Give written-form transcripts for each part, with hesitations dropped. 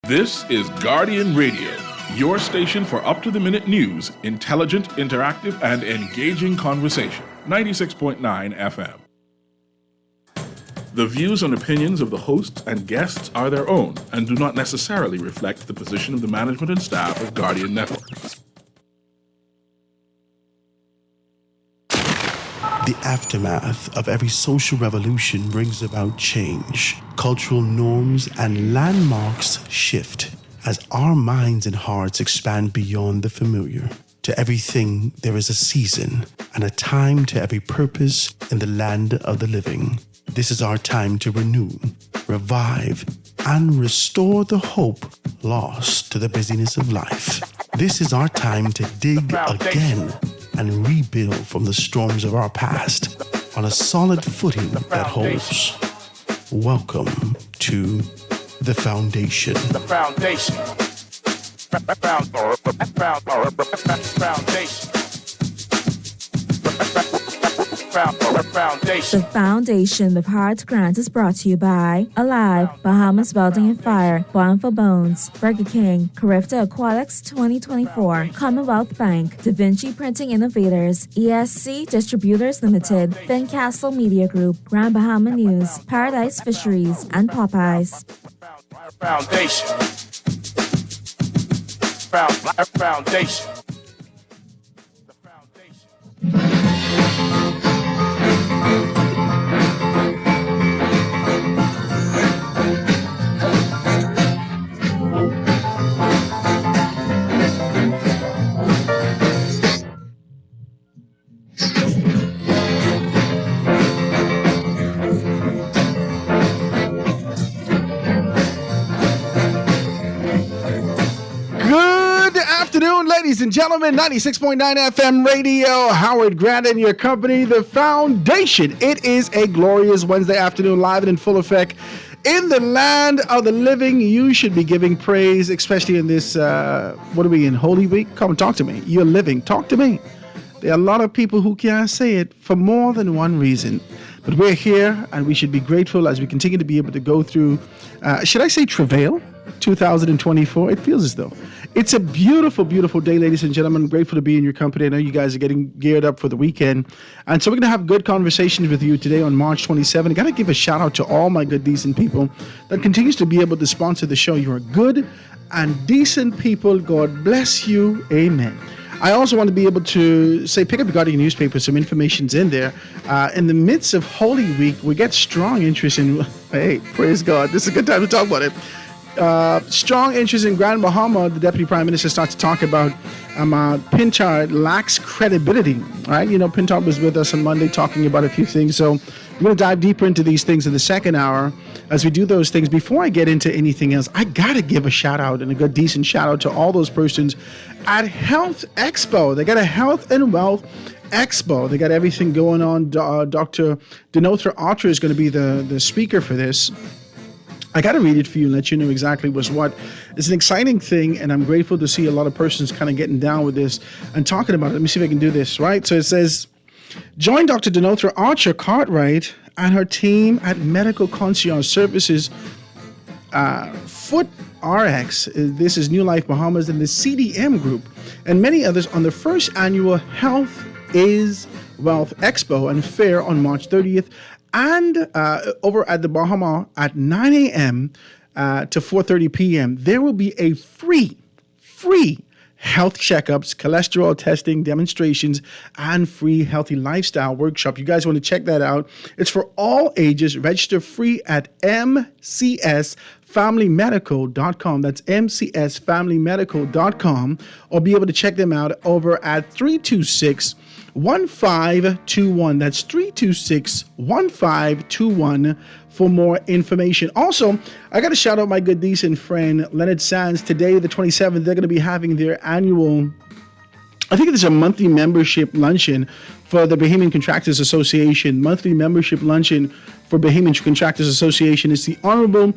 This is Guardian Radio, your station for up-to-the-minute news, intelligent, interactive, and engaging conversation. 96.9 FM. The views and opinions of the hosts and guests are their own and do not necessarily reflect the position of the management and staff of Guardian Network. The aftermath of every social revolution brings about change. Cultural norms and landmarks shift as our minds and hearts expand beyond the familiar. To everything, there is a season and a time to every purpose in the land of the living. This is our time to renew, revive, and restore the hope lost to the busyness of life. This is our time to dig again and rebuild from the storms of our past on a solid footing that holds. Welcome to The Foundation. The Foundation. The Foundation with Heart Grant is brought to you by Alive, Bahamas Building and Fire, Bond for Bones, Burger King, Carifta Aquatics 2024, Commonwealth Bank, Da Vinci Printing Innovators, ESC Distributors Limited, Fincastle Media Group, Grand Bahama News, Paradise Fisheries, and Popeyes. Foundation. Foundation. Ladies and gentlemen, 96.9 FM radio, Howard Grant and your company, The Foundation. It is a glorious Wednesday afternoon, live and in full effect. In the land of the living, you should be giving praise, especially in this, what are we in, Holy Week? Come and talk to me. You're living. Talk to me. There are a lot of people who can't say it for more than one reason. But we're here, and we should be grateful as we continue to be able to go through, should I say travail? 2024. It feels as though. It's a beautiful, beautiful day, ladies and gentlemen. I'm grateful to be in your company. I know you guys are getting geared up for the weekend. And so we're going to have good conversations with you today on March 27th. I got to give a shout out to all my good, decent people that continues to be able to sponsor the show. You are good and decent people. God bless you. Amen. I also want to be able to say, pick up the Guardian newspaper. Some information's in there. In the midst of Holy Week, we get strong interest in, hey, praise God. This is a good time to talk about it. Strong interest in Grand Bahama. The Deputy Prime Minister starts to talk about Pintard lacks credibility. Right? You know, Pintard was with us on Monday talking about a few things. So I'm going to dive deeper into these things in the second hour as we do those things. Before I get into anything else, I got to give a shout out and a good, decent shout out to all those persons at Health Expo. They got a Health and Wealth Expo. They got everything going on. Dr. Denotra Archer is going to be the speaker for this. I got to read it for you and let you know exactly what's what. It's an exciting thing, and I'm grateful to see a lot of persons kind of getting down with this and talking about it. Let me see if I can do this, right? So it says, join Dr. Denotra Archer Cartwright and her team at Medical Concierge Services, Foot RX, this is New Life Bahamas, and the CDM Group, and many others on the first annual Health is Wealth Expo and Fair on March 30th. And over at the Bahama at 9 a.m. To 4:30 p.m., there will be a free health checkups, cholesterol testing, demonstrations, and free healthy lifestyle workshop. You guys want to check that out. It's for all ages. Register free at mcsfamilymedical.com. That's mcsfamilymedical.com, or be able to check them out over at 326-1521. That's 326-1521 for more information. Also, I got to shout out my good, decent friend, Leonard Sands. Today, the 27th, they're going to be having their annual, I think it's a monthly membership luncheon for the Bahamian Contractors Association, monthly membership luncheon for Bahamian Contractors Association. It's the Honorable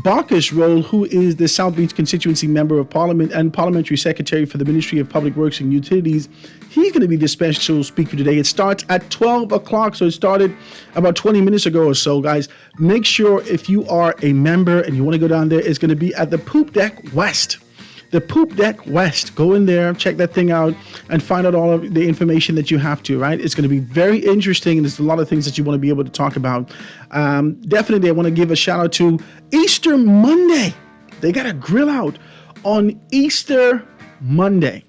Barkus Roll, who is the South Beach Constituency Member of Parliament and Parliamentary Secretary for the Ministry of Public Works and Utilities. He's going to be the special speaker today. It starts at 12 o'clock, so it started about 20 minutes ago or so, guys. Make sure if you are a member and you want to go down there, it's going to be at the Poop Deck West. The Poop Deck West. Go in there, check that thing out, and find out all of the information that you have to, right? It's going to be very interesting, and there's a lot of things that you want to be able to talk about. Definitely, I want to give a shout out to Easter Monday. They got a grill out on Easter Monday.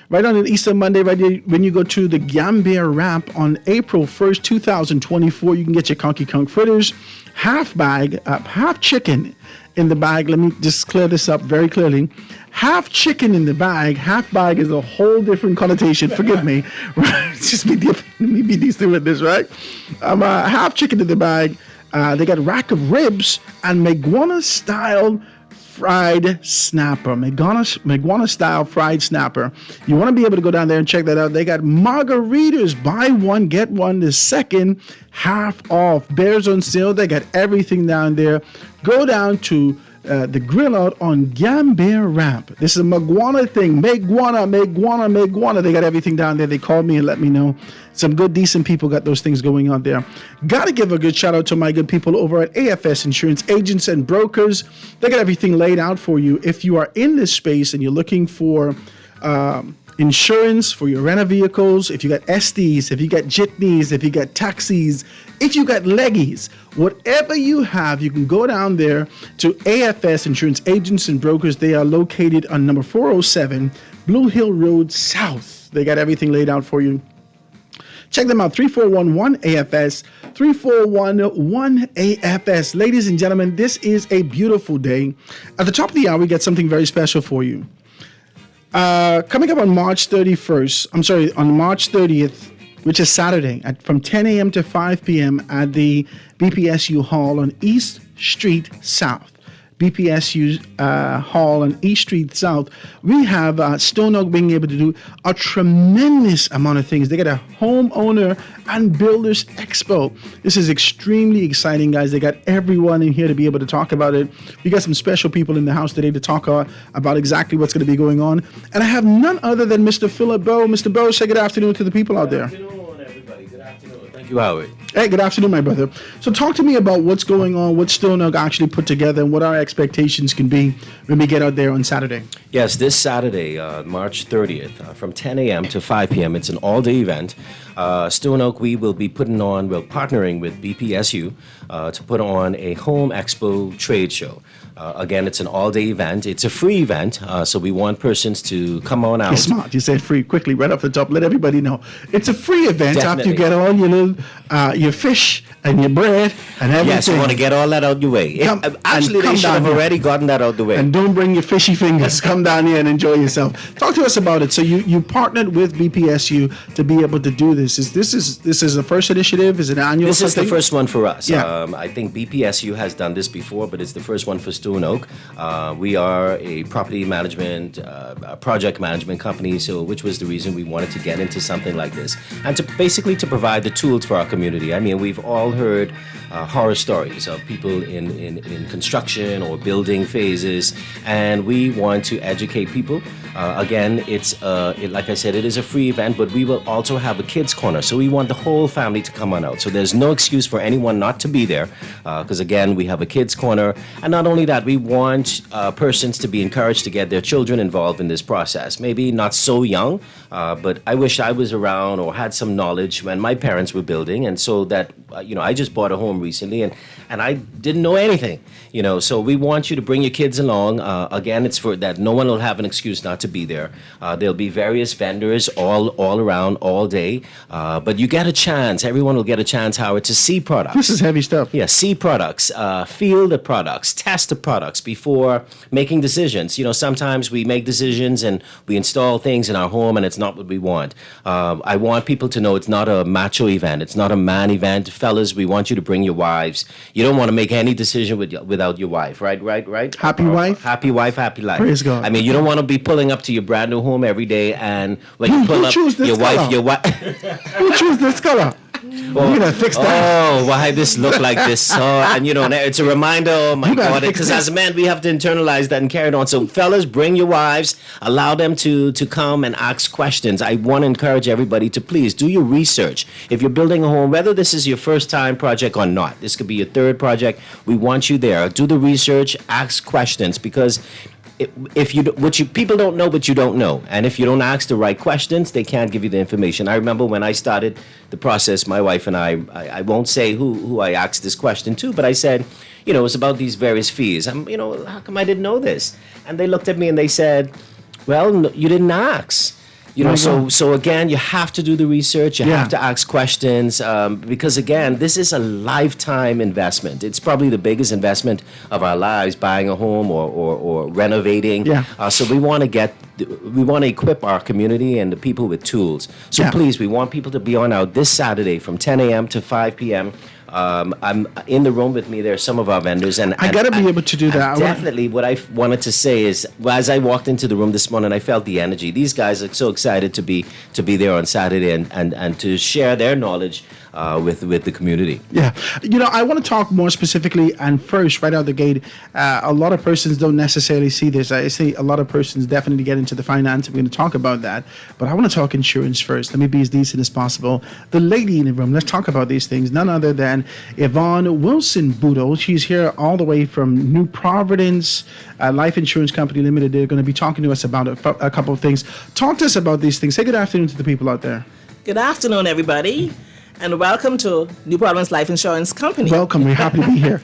Right on an Easter Monday, right there, when you go to the Gambier Ramp on April 1st, 2024, you can get your Conky Conk fritters, half bag, half chicken in the bag. Let me just clear this up very clearly. Half chicken in the bag, half bag is a whole different connotation. Forgive me. Right? Just me be decent with this, right? Half chicken in the bag. They got a rack of ribs and Meguana style fried snapper. Meguana style fried snapper. You want to be able to go down there and check that out. They got margaritas. Buy one, get one. The second half off. Bears on sale. They got everything down there. Go down to the grill out on Gambier Ramp. This is a Meguana thing. Meguana. They got everything down there. They called me and let me know. Some good, decent people got those things going on there. Got to give a good shout out to my good people over at AFS Insurance Agents and Brokers. They got everything laid out for you. If you are in this space and you're looking for insurance for your rental vehicles, if you got SDs, if you got jitneys, if you got taxis, if you got leggies, whatever you have, you can go down there to AFS Insurance Agents and Brokers. They are located on number 407 Blue Hill Road South. They got everything laid out for you. Check them out, 3411 AFS, 3411 AFS. Ladies and gentlemen, this is a beautiful day. At the top of the hour, we got something very special for you. Coming up on March 30th, which is Saturday, from 10 a.m. to 5 p.m. at the BPSU Hall on East Street South. BPSU Hall on East Street South. We have Stone Oak being able to do a tremendous amount of things. They got a homeowner and builders expo. This is extremely exciting, guys. They got everyone in here to be able to talk about it. We got some special people in the house today to talk about exactly what's going to be going on. And I have none other than Mr. Philip Bowe. Mr. Bowe, say good afternoon to the people out there. Good afternoon, everybody. Good afternoon. Thank you, Howard. Hey, good afternoon, my brother. So talk to me about what's going on, what Stone Oak actually put together, and what our expectations can be when we get out there on Saturday. Yes, this Saturday, March 30th, from 10 a.m. to 5 p.m., it's an all-day event. Stone Oak, we're partnering with BPSU to put on a Home Expo trade show. Again, it's an all-day event. It's a free event, so we want persons to come on out. You're smart. You said free quickly, right off the top. Let everybody know. It's a free event. Definitely. After you get all your little, your fish and your bread and everything. Yes, we want to get all that out the way. Actually, they should have already gotten that out the way. And don't bring your fishy fingers. Come down here and enjoy yourself. Talk to us about it. So you partnered with BPSU to be able to do this. This is the first initiative? Is it annual? This is the first one for us. Yeah. I think BPSU has done this before, but it's the first one for Stone Oak. We are a property management, project management company, so which was the reason we wanted to get into something like this, and to provide the tools for our community. I mean, we've all heard horror stories of people in construction or building phases, and we want to educate people. Again, like I said, it is a free event, but we will also have a kids corner, so we want the whole family to come on out. So there's no excuse for anyone not to be there, because again, we have a kids corner, and not only that, we want persons to be encouraged to get their children involved in this process. Maybe not so young, but I wish I was around or had some knowledge when my parents were building, and so that I just bought a home recently, and I didn't know anything. So we want you to bring your kids along. Again, it's for that no one will have an excuse not to be there. There'll be various vendors all around all day, but you get a chance. Everyone will get a chance, Howard, to see products. This is heavy stuff. Yeah, see products, feel the products, test the of products before making decisions. Sometimes we make decisions and we install things in our home and it's not what we want. I want people to know it's not a macho event. It's not a man event. Fellas, we want you to bring your wives. You don't want to make any decision without your wife, right? Happy wife? Happy wife, happy life. Praise God. I mean, you don't want to be pulling up to your brand new home every day and when you pull who up, choose this your color? wife. Who choose this color? We're gonna fix that. Oh, why this look like this? And it's a reminder. Oh my You gotta God! fix Because this. as men, we have to internalize that and carry it on. So, fellas, bring your wives. Allow them to come and ask questions. I want to encourage everybody to please do your research. If you're building a home, whether this is your first time project or not, this could be your third project. We want you there. Do the research. Ask questions because. If you people don't know, but you don't know, and if you don't ask the right questions, they can't give you the information. I remember when I started the process, my wife and I won't say who I asked this question to, but I said, it was about these various fees. How come I didn't know this? And they looked at me and they said, well, no, you didn't ask. So again, you have to do the research. You have to ask questions because again, this is a lifetime investment. It's probably the biggest investment of our lives, buying a home or renovating. So we want to equip our community and the people with tools. So please, we want people to be on out this Saturday from 10 a.m. to 5 p.m. I'm in the room with me. There are some of our vendors, and I gotta be able to do that. Definitely, what I wanted to say is, as I walked into the room this morning, I felt the energy. These guys are so excited to be there on Saturday and to share their knowledge with the community. Yeah, I want to talk more specifically. And first, right out the gate, a lot of persons don't necessarily see this. I say a lot of persons definitely get into the finance. We're going to talk about that, but I want to talk insurance first. Let me be as decent as possible. The lady in the room. Let's talk about these things. None other than Yvonne Wilson Budo. She's here all the way from New Providence Life Insurance Company Limited. They're going to be talking to us about a couple of things. Talk to us about these things. Say good afternoon to the people out there. Good afternoon, everybody, and welcome to New Providence Life Insurance Company. Welcome. We're happy to be here.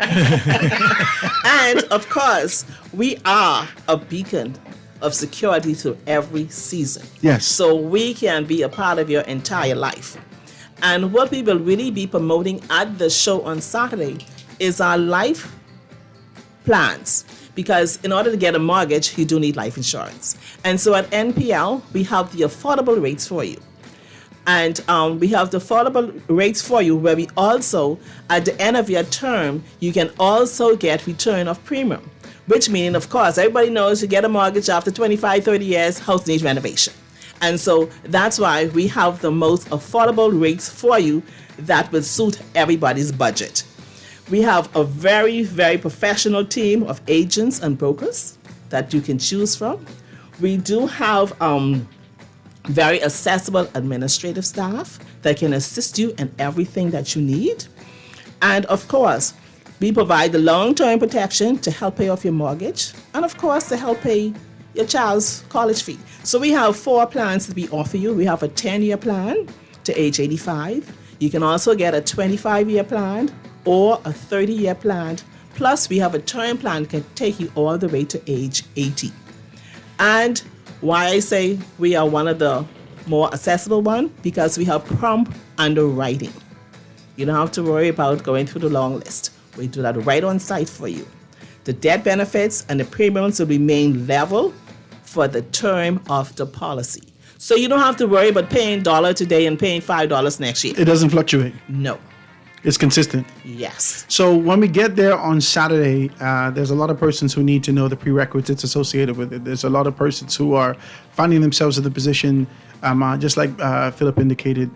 And, of course, we are a beacon of security through every season. Yes. So we can be a part of your entire life. And what we will really be promoting at the show on Saturday is our life plans. Because in order to get a mortgage, you do need life insurance. And so at NPL, we have the affordable rates for you. And we have the affordable rates for you where we also, at the end of your term, you can also get return of premium. Which meaning, of course, everybody knows you get a mortgage after 25, 30 years, house needs renovation. And so that's why we have the most affordable rates for you that will suit everybody's budget. We have a very, very professional team of agents and brokers that you can choose from. We do have very accessible administrative staff that can assist you in everything that you need. And of course, we provide the long-term protection to help pay off your mortgage and of course to help pay your child's college fee. So we have 4 plans that we offer you. We have a 10-year plan to age 85. You can also get a 25-year plan or a 30-year plan. Plus, we have a term plan that can take you all the way to age 80. And why I say we are one of the more accessible one, because we have prompt underwriting. You don't have to worry about going through the long list. We do that right on site for you. The debt benefits and the premiums will remain level for the term of the policy. So you don't have to worry about paying $1 today and paying $5 next year. It doesn't fluctuate. No. It's consistent. Yes. So when we get there on Saturday, there's a lot of persons who need to know the prerequisites associated with it. There's a lot of persons who are finding themselves in the position, just like Philip indicated,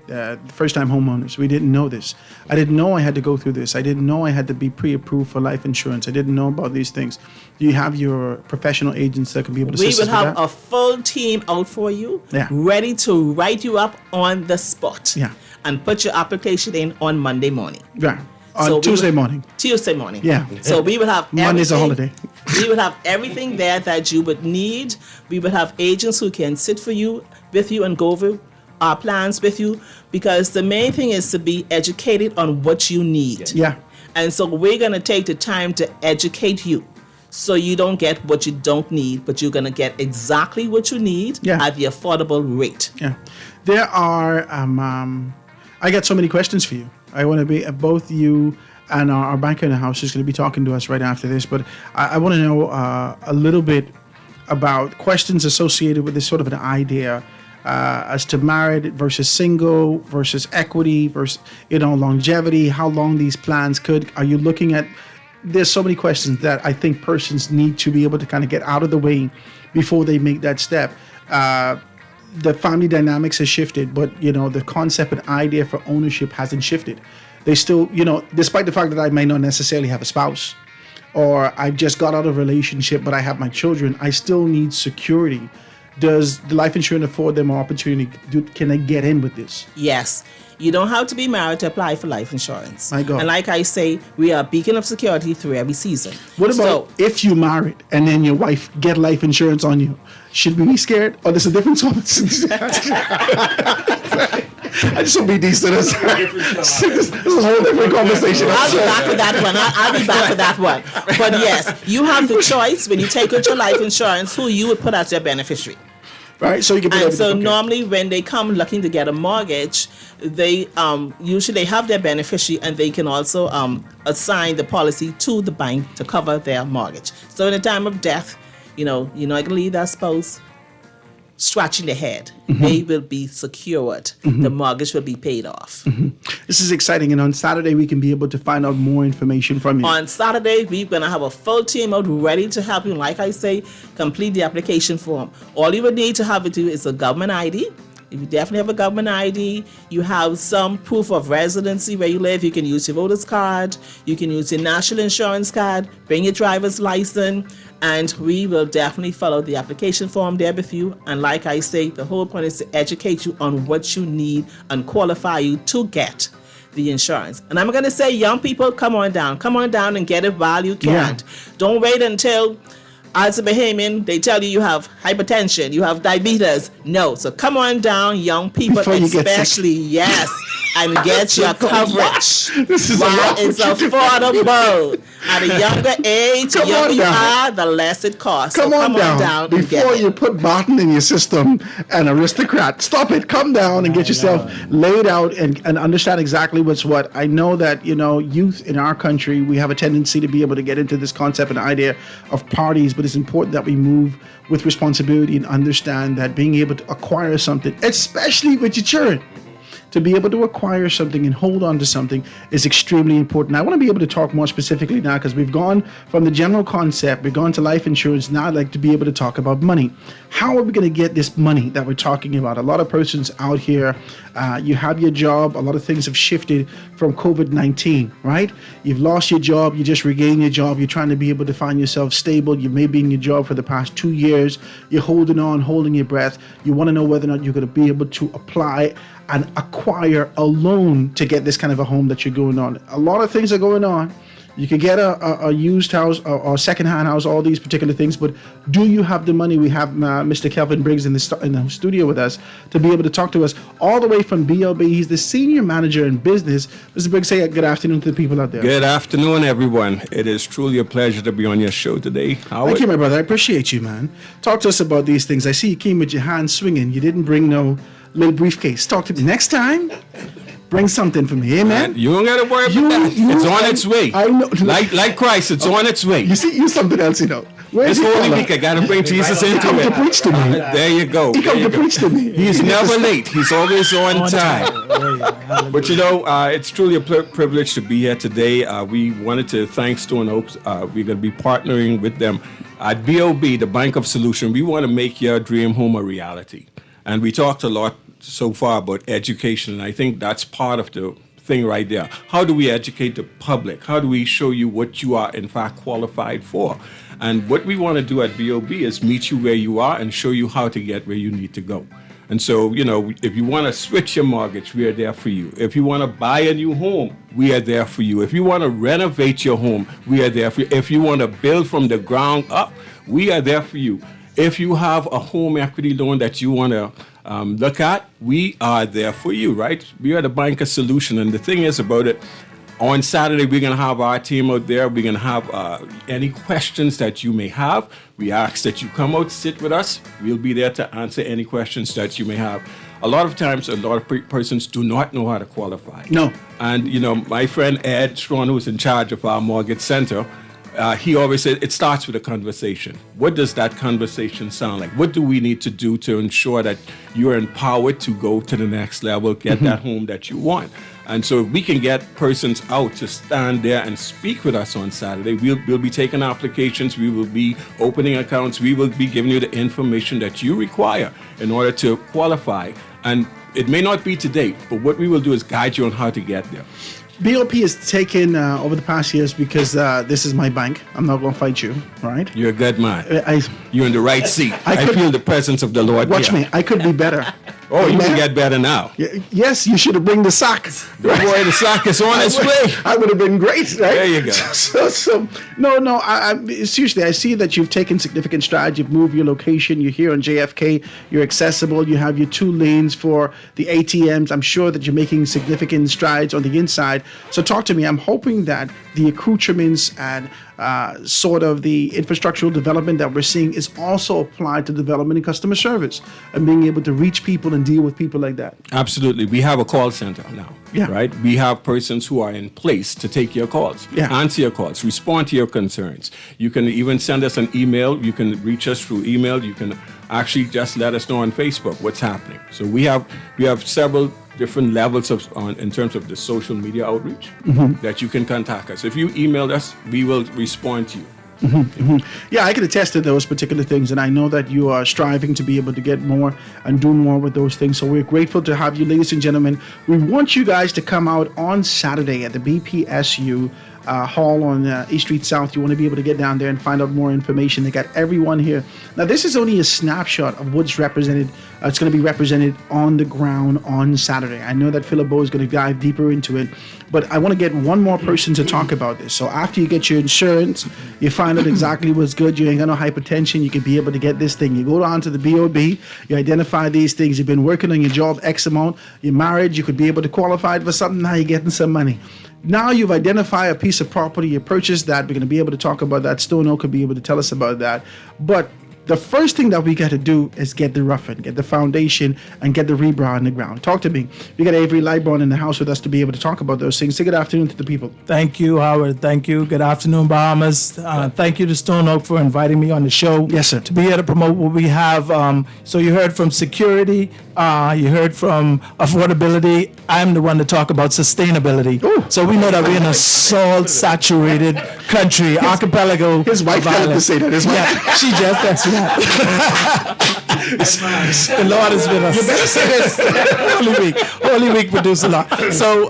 first-time homeowners. We didn't know this. I didn't know I had to go through this. I didn't know I had to be pre-approved for life insurance. I didn't know about these things. Do you have your professional agents that can be able to assist us with that? We will have a full team out for you, Yeah. ready to write you up on the spot. Yeah. And put your application in on Monday morning. Yeah. On So we Tuesday will- morning. Tuesday morning. Yeah. So we will have Monday's a everything- holiday. We will have everything there that you would need. We will have agents who can sit with you and go over our plans with you, because the main thing is to be educated on what you need. Yeah. And so we're going to take the time to educate you so you don't get what you don't need, but you're going to get exactly what you need Yeah. at the affordable rate. Yeah. There are, I got so many questions for you. I want to be both you and our banker in the house is going to be talking to us right after this. But I want to know a little bit about questions associated with this sort of an idea as to married versus single versus equity versus longevity. How long these plans are you looking at? There's so many questions that I think persons need to be able to kind of get out of the way before they make that step. The family dynamics has shifted, but the concept and idea for ownership hasn't shifted. They still, despite the fact that I may not necessarily have a spouse, or I just got out of a relationship, but I have my children, I still need security. Does the life insurance afford them an opportunity? Can they get in with this? Yes. You don't have to be married to apply for life insurance. My God. And like I say, we are a beacon of security through every season. What about if you married and then your wife get life insurance on you? Should we be scared? Or there's a different topic? I just want to be decent. This is a whole different conversation. I'll be back with that one. I'll be back with that one. But yes, you have the choice when you take out your life insurance who you would put as your beneficiary. Right, so you can put and so okay. Normally when they come looking to get a mortgage, they usually have their beneficiary, and they can also assign the policy to the bank to cover their mortgage. So in the time of death, you're not going to leave that spouse scratching their head. Mm-hmm. They will be secured. Mm-hmm. The mortgage will be paid off. Mm-hmm. This is exciting, and on Saturday we can be able to find out more information from you. On Saturday, we're going to have a full team out ready to help you. Like I say, complete the application form. All you would need to have it to is a government ID. If you definitely have a government ID, you have some proof of residency where you live, you can use your voter's card, you can use your national insurance card, bring your driver's license, and we will definitely follow the application form there with you. And like I say, the whole point is to educate you on what you need and qualify you to get the insurance. And I'm going to say, young people, come on down and get it while you can. Yeah. Don't wait until, as a Bahamian, they tell you have hypertension, you have diabetes. No. So come on down, young people, especially, yes, and get your coverage. This is while it's affordable. At a younger age, the younger you are, the less it costs. Come on down and before you put Barton in your system and Aristocrat. Stop it. Come down and get yourself laid out and understand exactly what's what. I know that, youth in our country, we have a tendency to be able to get into this concept and idea of parties, but it's important that we move with responsibility and understand that being able to acquire something, especially with your children, to be able to acquire something and hold on to something is extremely important. I want to be able to talk more specifically now because we've gone from the general concept, we've gone to life insurance. Now I'd like to be able to talk about money. How are we going to get this money that we're talking about? A lot of persons out here, you have your job. A lot of things have shifted from COVID-19, right? You've lost your job. You just regained your job. You're trying to be able to find yourself stable. You may be in your job for the past 2 years. You're holding on, holding your breath. You want to know whether or not you're going to be able to apply and acquire a loan to get this kind of a home that you're going on. A lot of things are going on. You can get a used house or second-hand house, all these particular things, but do you have the money? We have Mr. Kelvin Briggs in the studio with us to be able to talk to us all the way from BLB. He's the senior manager in business. Mr. Briggs, say good afternoon to the people out there. Good afternoon, everyone. It is truly a pleasure to be on your show today. Thank you, my brother. I appreciate you, man. Talk to us about these things. I see you came with your hands swinging. You didn't bring no little briefcase. Talk to me next time. Bring something for me, amen. You don't gotta worry about that. It's on its way. I know. Like Christ, it's on its way. You see, you something else, Where's this Holy Week, I gotta bring Jesus into it. He come to preach to me. There you go. He come to preach to me. He's never late. He's always on time. But it's truly a privilege to be here today. We wanted to thank Stone Oaks. We're gonna be partnering with them at BOB, the Bank of Solution. We want to make your dream home a reality. And we talked a lot so far about education, and I think that's part of the thing right there. How do we educate the public? How do we show you what you are in fact qualified for? And what we want to do at BOB is meet you where you are and show you how to get where you need to go. And so, if you want to switch your mortgage, we are there for you. If you want to buy a new home, we are there for you. If you want to renovate your home, we are there for you. If you want to build from the ground up, we are there for you. If you have a home equity loan that you want to look at, we are there for you, right? We are the Banker Solution. And the thing is about it, on Saturday, we're going to have our team out there. We're going to have any questions that you may have. We ask that you come out, sit with us. We'll be there to answer any questions that you may have. A lot of times, a lot of persons do not know how to qualify. No. And, my friend Ed Strawn, who's in charge of our mortgage center, he always said it starts with a conversation. What does that conversation sound like? What do we need to do to ensure that you're empowered to go to the next level, get that home that you want? And so if we can get persons out to stand there and speak with us on Saturday, we'll be taking applications, we will be opening accounts, we will be giving you the information that you require in order to qualify. And it may not be today, but what we will do is guide you on how to get there. BOP has taken over the past years because this is my bank. I'm not going to fight you, right? You're a good man. You're in the right seat. I feel the presence of the Lord. Watch me. I could be better. Oh, you can get better now. Yes, you should have bring the sack. Don't worry, the sack is on its way. I would have been great, right? There you go. Seriously, I see that you've taken significant strides. You've moved your location. You're here on JFK. You're accessible. You have your 2 lanes for the ATMs. I'm sure that you're making significant strides on the inside. So talk to me. I'm hoping that the accoutrements and sort of the infrastructural development that we're seeing is also applied to development in customer service and being able to reach people and deal with people like that. Absolutely. We have a call center now, right? We have persons who are in place to take your calls, answer your calls, respond to your concerns. You can even send us an email. You can reach us through email. You can actually just let us know on Facebook what's happening. So we have several different levels in terms of the social media outreach that you can contact us. If you email us, we will respond to you. Yeah, I can attest to those particular things, and I know that you are striving to be able to get more and do more with those things. So we're grateful to have you, ladies and gentlemen. We want you guys to come out on Saturday at the BPSU Hall on East Street South. You want to be able to get down there and find out more information. They got everyone here. Now, this is only a snapshot of what's represented. It's going to be represented on the ground on Saturday. I know that Philip Bo is going to dive deeper into it, but I want to get one more person to talk about this. So after you get your insurance, you find out exactly what's good. You ain't got no hypertension. You can be able to get this thing. You go down to the BOB. You identify these things. You've been working on your job X amount. You're married. You could be able to qualify for something. Now you're getting some money. Now you've identified a piece of property, you purchased that. We're going to be able to talk about that. Stone Oak could be able to tell us about that. But the first thing that we got to do is get the roughing, get the foundation, and get the rebar on the ground. Talk to me. We got Avery Lightbourne in the house with us to be able to talk about those things. Say good afternoon to the people. Thank you, Howard. Thank you. Good afternoon, Bahamas. Thank you to Stone Oak for inviting me on the show. Yes, sir. To be here to promote what we have. So you heard from security. You heard from affordability. I'm the one to talk about sustainability. Ooh. So we know that we're in a salt-saturated country, archipelago. His wife had to say that. Yeah, she just, that's right. The Lord is with us. You better say this. Holy Week produce a lot. So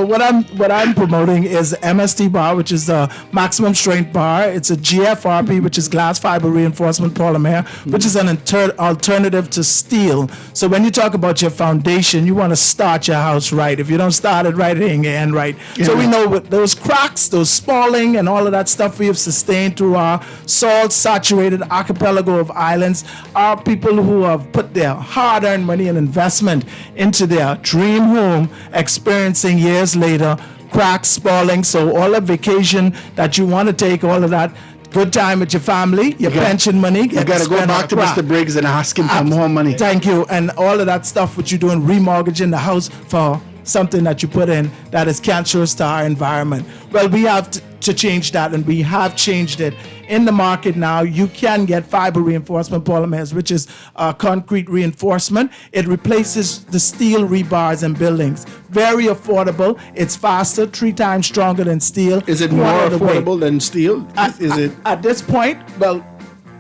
what I'm promoting is MST bar, which is the maximum strength bar. It's a GFRP, which is glass fiber reinforcement polymer, which is an alternative to steel. So when you talk about your foundation, you want to start your house right. If you don't start it right, it ain't gonna end right. Yeah. So we know with those cracks, those spalling, and all of that stuff we have sustained through our salt-saturated archipelago of islands are people who have put their hard-earned money and investment into their dream home, experiencing years later cracks, spalling. So all the vacation that you want to take, all of that good time with your family, your pension money. You got to go back to Mr. Briggs and ask him for more money. Thank you. And all of that stuff, what you're doing, remortgaging the house for something that you put in that is cancerous to our environment. Well, we have to change that, and we have changed it. In the market now, you can get fiber reinforcement polymers, which is concrete reinforcement. It replaces the steel rebars in buildings. Very affordable. It's faster, 3 times stronger than steel. Is it more affordable than steel? At this point, well,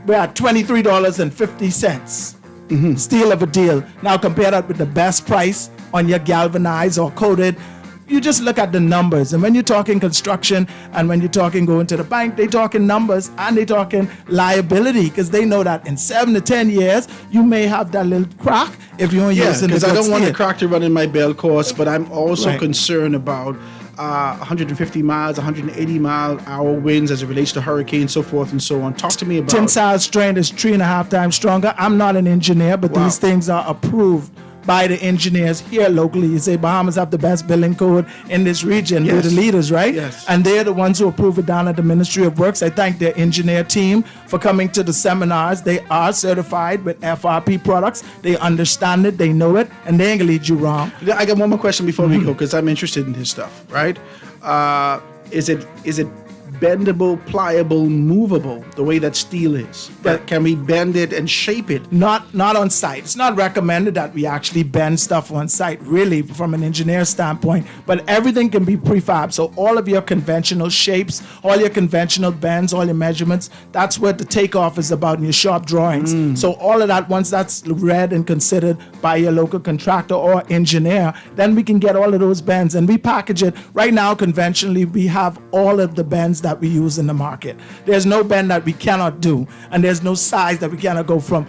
we're at $23.50. Steal of a deal. Now compare that with the best price on your galvanized or coated. You just look at the numbers. And when you're talking construction and when you're talking going to the bank, they talking numbers and they talking liability, because they know that in 7 to 10 years, you may have that little crack if you don't use it. Because I don't want the crack to run in my bell course, but I'm also concerned about 150 miles, 180 mile hour winds as it relates to hurricanes, so forth and so on. Talk to me about tensile strength is 3.5 times stronger. I'm not an engineer, but these things are approved by the engineers here locally. You say Bahamas have the best building code in this region. We're the leaders, right? Yes. And they're the ones who approve it down at the Ministry of Works. I thank their engineer team for coming to the seminars. They are certified with FRP products. They understand it, they know it, and they ain't gonna lead you wrong. I got one more question before we go, because I'm interested in this stuff, right? Is it bendable, pliable, movable, the way that steel is? But can we bend it and shape it? Not on site. It's not recommended that we actually bend stuff on site, really, from an engineer standpoint. But everything can be prefab. So all of your conventional shapes, all your conventional bends, all your measurements, that's what the takeoff is about in your shop drawings. So all of that, once that's read and considered by your local contractor or engineer, then we can get all of those bends and we package it. Right now, conventionally, we have all of the bends that we use in the market. There's no bend that we cannot do, and there's no size that we cannot go from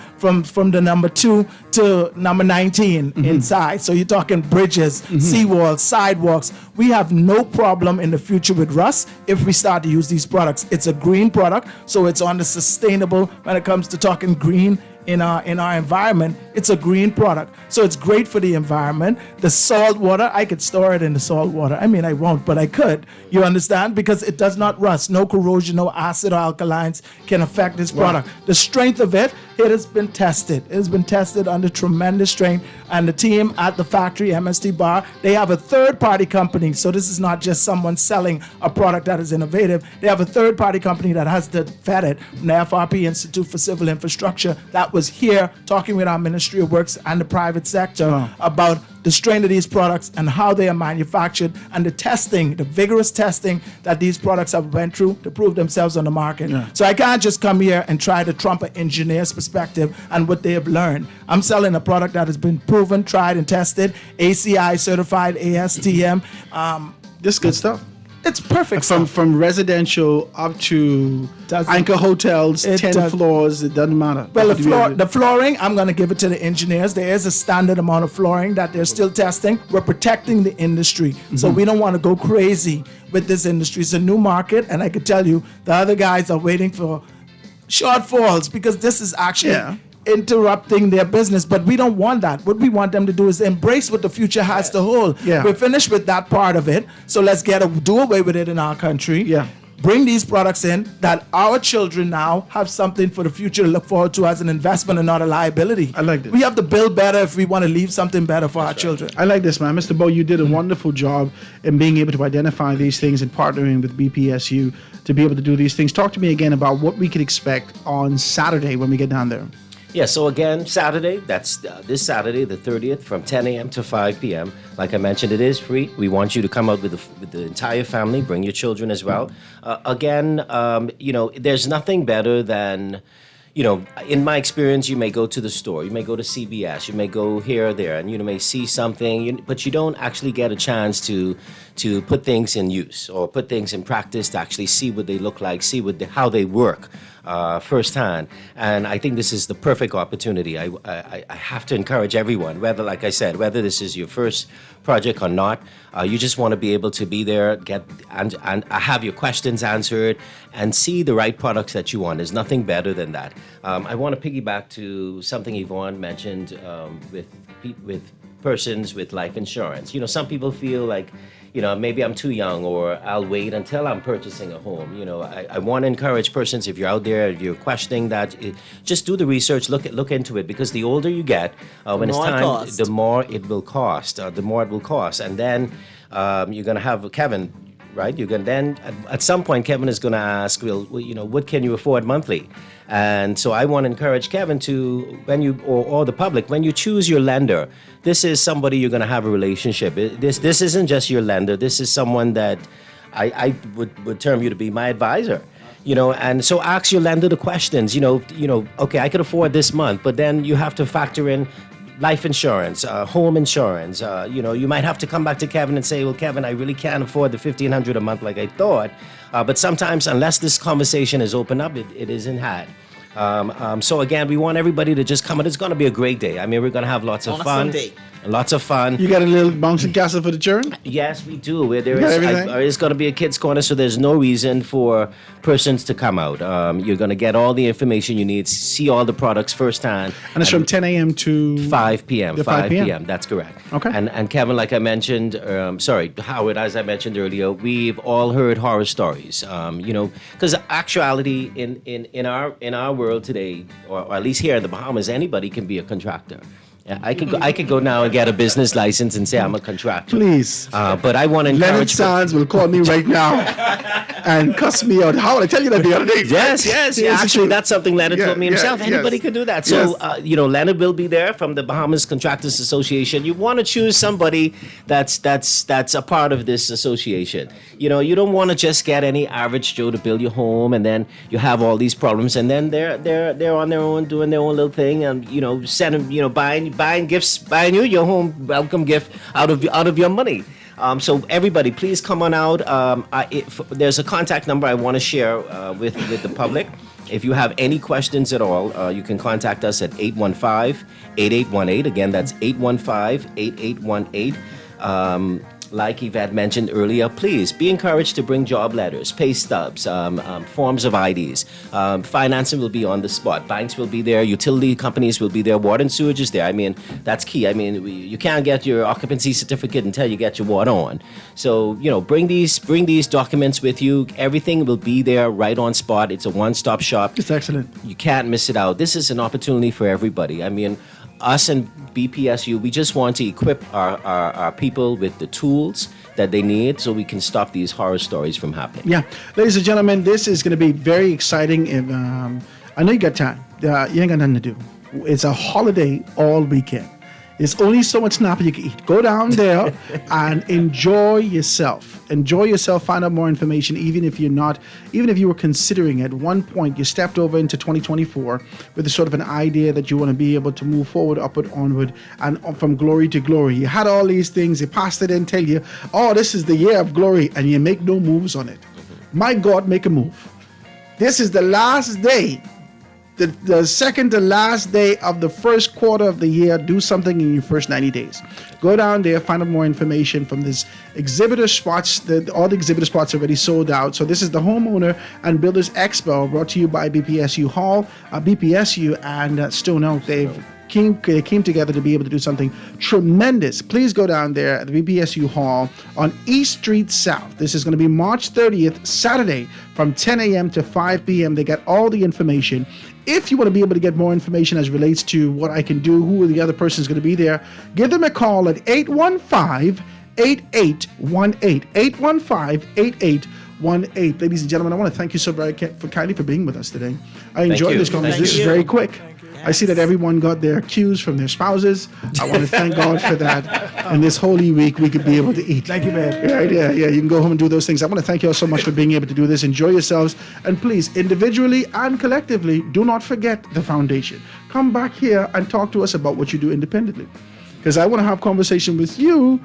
the number 2 to number 19 in size. So you're talking bridges, seawalls, sidewalks. We have no problem in the future with rust if we start to use these products. It's a green product, so it's on the sustainable when it comes to talking green. In our environment, it's a green product, so it's great for the environment. The salt water, I could store it in the salt water. I mean, I won't, but I could. You understand? Because it does not rust. No corrosion, no acid or alkalines can affect this product. The strength of it has been tested. It has been tested under tremendous strength. And the team at the factory, MST Bar, they have a third-party company. So this is not just someone selling a product that is innovative. They have a third-party company that has vet it from the FRP Institute for Civil Infrastructure that was here talking with our Ministry of Works and the private sector about the strength of these products and how they are manufactured and the testing, the vigorous testing that these products have went through to prove themselves on the market. So I can't just come here and try to trump an engineer's perspective and what they have learned. I'm selling a product that has been proven, tried, and tested, ACI certified, ASTM. This is good stuff. It's perfect From residential up to anchor hotels, 10 floors, it doesn't matter. Well, the flooring, I'm going to give it to the engineers. There is a standard amount of flooring that they're still testing. We're protecting the industry. So we don't want to go crazy with this industry. It's a new market, and I can tell you the other guys are waiting for shortfalls because this is actually interrupting their business, but we don't want that. What we want them to do is embrace what the future has to hold. We're finished with that part of it, so let's do away with it in our country. Bring these products in that our children now have something for the future to look forward to as an investment and not a liability. I like this. We have to build better if we want to leave something better for our children. I like this, man. Mr. Bo, you did a wonderful job in being able to identify these things and partnering with BPSU to be able to do these things. Talk to me again about what we could expect on Saturday when we get down there. Yeah, so again, Saturday, that's this Saturday, the 30th, from 10 a.m. to 5 p.m. Like I mentioned, it is free. We want you to come out with the entire family, bring your children as well. There's nothing better than, in my experience, you may go to the store, you may go to CVS, you may go here or there, and you may see something, but you don't actually get a chance to put things in use or put things in practice to actually see what they look like, see how they work firsthand. And I think this is the perfect opportunity. I have to encourage everyone, whether this is your first project or not, you just want to be able to be there, and have your questions answered and see the right products that you want. There's nothing better than that. I want to piggyback to something Yvonne mentioned with persons with life insurance. Some people feel like, maybe I'm too young, or I'll wait until I'm purchasing a home. I want to encourage persons, if you're out there, if you're questioning that, just do the research, look into it, because the older you get, when it's time, the more it will cost. And then you're going to have Kevin, right? You're going to then, at some point, Kevin is going to ask, well, what can you afford monthly? And so I want to encourage Kevin to, or the public, when you choose your lender, this is somebody you're going to have a relationship. This isn't just your lender. This is someone that I would term you to be my advisor. And so ask your lender the questions. Okay, I could afford this month, but then you have to factor in life insurance, home insurance. You might have to come back to Kevin and say, well, Kevin, I really can't afford the $1,500 a month like I thought. But sometimes, unless this conversation is opened up, it isn't had. So again, we want everybody to just come out. It's going to be a great day. I mean, we're going to have lots of Awesome fun. day. Lots of fun. You got a little bouncing castle for the children? Yes, we do. Where there You got is, everything? it's going to be a kids' corner, so there's no reason for persons to come out. You're going to get all the information you need, see all the products firsthand. And it's from 10 a.m. to 5 p.m. To 5 p.m. That's correct. Okay. And Kevin, like I mentioned, Howard, as I mentioned earlier, we've all heard horror stories. Because actuality in our world today, or at least here in the Bahamas, anybody can be a contractor. I could go now and get a business license and say I'm a contractor. Please. But I want to Leonard encourage. Sands will call me right now and cuss me out. How would I tell you that the other day? Yes. Yes, Actually, that's something Leonard Yeah, told me himself. yeah, Anybody yes. could do that. So, Yes. Leonard will be there from the Bahamas Contractors Association. You want to choose somebody that's a part of this association. You don't want to just get any average Joe to build your home, and then you have all these problems, and then they're on their own doing their own little thing, and sending buying gifts, buying you your home welcome gift out of your money. So everybody, please come on out. There's a contact number I want to share with the public. If you have any questions at all, you can contact us at 815-8818. Again, that's 815-8818. Like Yvette mentioned earlier, please be encouraged to bring job letters, pay stubs, forms of IDs. Financing will be on the spot. Banks will be there. Utility companies will be there. Water and sewage is there. I mean, that's key. I mean, you can't get your occupancy certificate until you get your water on. So, bring these documents with you. Everything will be there right on spot. It's a one-stop shop. It's excellent. You can't miss it out. This is an opportunity for everybody. I mean, us and BPSU, we just want to equip our people with the tools that they need so we can stop these horror stories from happening. Yeah. Ladies and gentlemen, this is going to be very exciting. I know you got time. You ain't got nothing to do. It's a holiday all weekend. There's only so much snapper you can eat. Go down there and enjoy yourself. Enjoy yourself. Find out more information. Even if you were considering at one point, you stepped over into 2024 with a sort of an idea that you want to be able to move forward, upward, onward, and from glory to glory. You had all these things. You passed it and tell you, oh, this is the year of glory, and you make no moves on it. My God, make a move. This is the last day. The second to last day of the first quarter of the year. Do something in your first 90 days. Go down there, find out more information from this exhibitor spots. All the exhibitor spots are already sold out. So this is the Homeowner and Builders Expo, brought to you by BPSU Hall, BPSU and Stone Oak. They came together to be able to do something tremendous. Please go down there at the BPSU Hall on East Street South. This is going to be March 30th, Saturday, from 10 a.m. to 5 p.m. They got all the information. If you want to be able to get more information as relates to what I can do, who the other person is going to be there, give them a call at 815-8818. 815-8818. Ladies and gentlemen, I want to thank you so very kindly for being with us today. I enjoyed you. this conversation. Thank This is very quick. I see that everyone got their cues from their spouses. I want to thank God for that. And this Holy Week, we could be able to eat. Thank you, man. Yeah. You can go home and do those things. I want to thank you all so much for being able to do this. Enjoy yourselves. And please, individually and collectively, do not forget the foundation. Come back here and talk to us about what you do independently. Because I want to have conversation with you,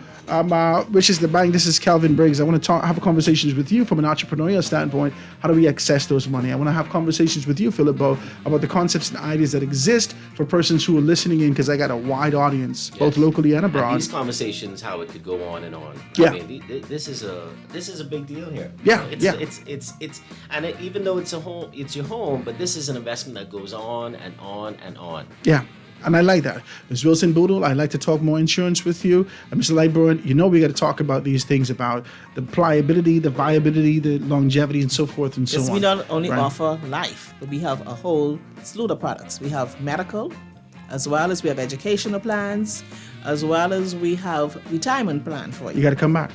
which is the bank. This is Calvin Briggs. I want to have conversations with you from an entrepreneurial standpoint. How do we access those money? I want to have conversations with you, Philip Bowe, about the concepts and ideas that exist for persons who are listening in, because I got a wide audience, both locally and abroad. And these conversations, how it could go on and on. Yeah. I mean, this is a big deal here. Yeah, It's even though it's your home, but this is an investment that goes on and on and on. Yeah. And I like that. Ms. Wilson Boodle, I'd like to talk more insurance with you. And Mr. Lightburn, we got to talk about these things, about the pliability, the viability, the longevity, and so forth and so Yes, on. we not only Right. offer life, but we have a whole slew of products. We have medical, as well as we have educational plans, as well as we have retirement plan for you. You got to come back.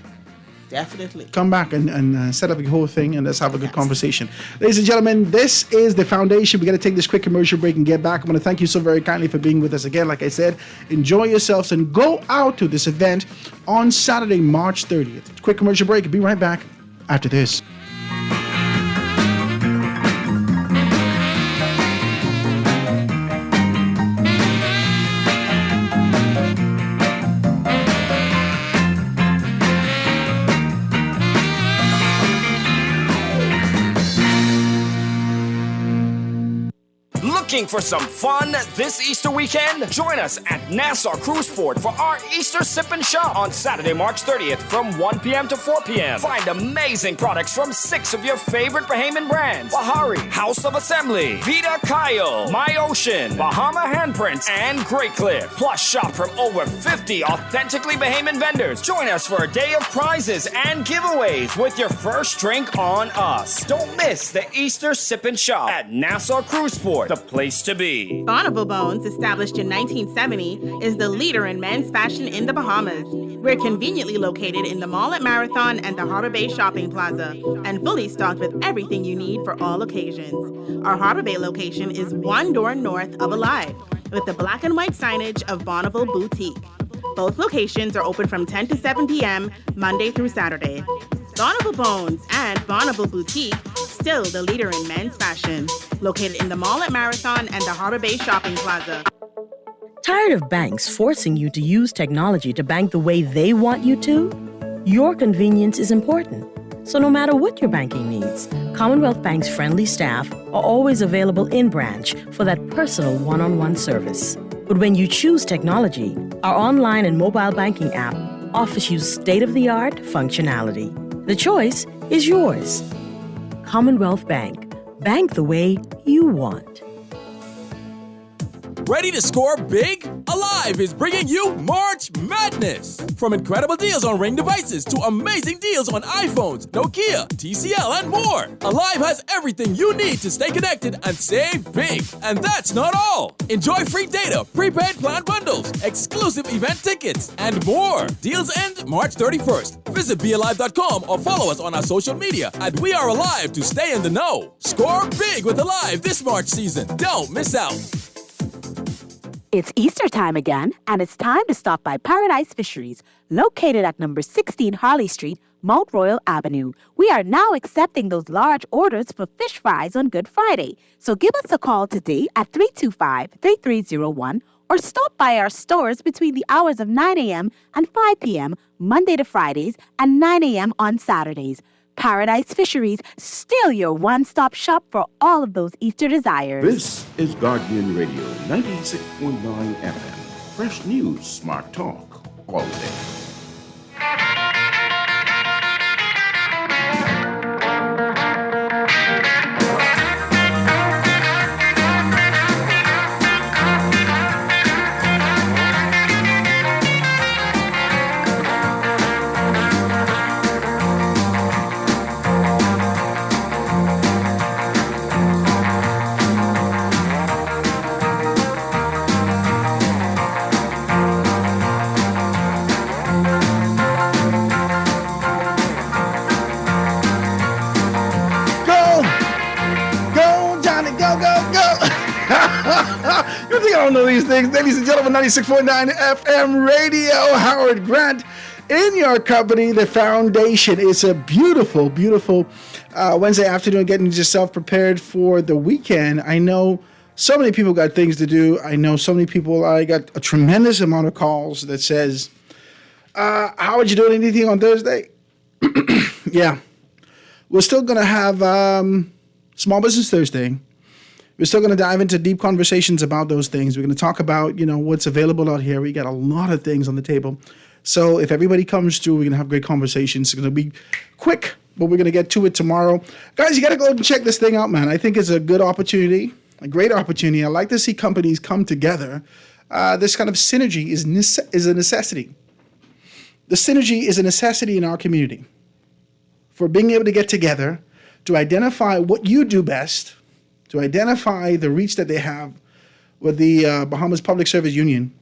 Definitely. Come back and set up your whole thing, and let's have a good conversation. Ladies and gentlemen, this is the foundation. We got to take this quick commercial break and get back. I want to thank you so very kindly for being with us again. Like I said, enjoy yourselves and go out to this event on Saturday, March 30th. Quick commercial break. Be right back after this. Looking for some fun this Easter weekend? Join us at Nassau Cruise Port for our Easter Sip and Shop on Saturday, March 30th from 1 p.m. to 4 p.m. Find amazing products from 6 of your favorite Bahamian brands: Bahari, House of Assembly, Vita Kyle, My Ocean, Bahama Handprints, and Great Cliff. Plus, shop from over 50 authentically Bahamian vendors. Join us for a day of prizes and giveaways with your first drink on us. Don't miss the Easter Sip and Shop at Nassau Cruise Port, the place to be. Bonneville Bones, established in 1970, is the leader in men's fashion in the Bahamas. We're conveniently located in the mall at Marathon and the Harbor Bay Shopping Plaza, and fully stocked with everything you need for all occasions. Our Harbor Bay location is one door north of Alive, with the black and white signage of Bonneville Boutique. Both locations are open from 10 to 7 p.m. Monday through Saturday. Bonneville Bones and Bonneville Boutique, still the leader in men's fashion, located in the mall at Marathon and the Harbor Bay Shopping Plaza. Tired of banks forcing you to use technology to bank the way they want you to? Your convenience is important. So no matter what your banking needs, Commonwealth Bank's friendly staff are always available in branch for that personal one-on-one service. But when you choose technology, our online and mobile banking app offers you state-of-the-art functionality. The choice is yours. Commonwealth Bank. Bank the way you want. Ready to score big? Alive is bringing you March Madness. From incredible deals on Ring devices to amazing deals on iPhones, Nokia, TCL, and more. Alive has everything you need to stay connected and save big. And that's not all. Enjoy free data, prepaid plan bundles, exclusive event tickets, and more. Deals end March 31st. Visit BeAlive.com or follow us on our social media at We Are Alive to stay in the know. Score big with Alive this March season. Don't miss out. It's Easter time again, and it's time to stop by Paradise Fisheries, located at number 16 Harley Street, Mount Royal Avenue. We are now accepting those large orders for fish fries on Good Friday. So give us a call today at 325-3301 or stop by our stores between the hours of 9 a.m. and 5 p.m. Monday to Fridays and 9 a.m. on Saturdays. Paradise Fisheries, still your one-stop shop for all of those Easter desires. This is Guardian Radio, 96.9 FM. Fresh news, smart talk, all day. I don't know these things. Ladies and gentlemen, 96.9 FM radio, Howard Grant in your company. The Foundation. It's a beautiful, beautiful Wednesday afternoon, getting yourself prepared for the weekend. I know so many people got things to do. I know so many people, I got a tremendous amount of calls that says, Howard, you doing anything on Thursday? Yeah. We're still going to have Small Business Thursday. We're still going to dive into deep conversations about those things. We're going to talk about, what's available out here. We got a lot of things on the table. So if everybody comes through, we're going to have great conversations. It's going to be quick, but we're going to get to it tomorrow. Guys, you got to go and check this thing out, man. I think it's a good opportunity, a great opportunity. I like to see companies come together. This kind of synergy is a necessity. The synergy is a necessity in our community for being able to get together, to identify what you do best, to identify the reach that they have with the Bahamas Public Service Union,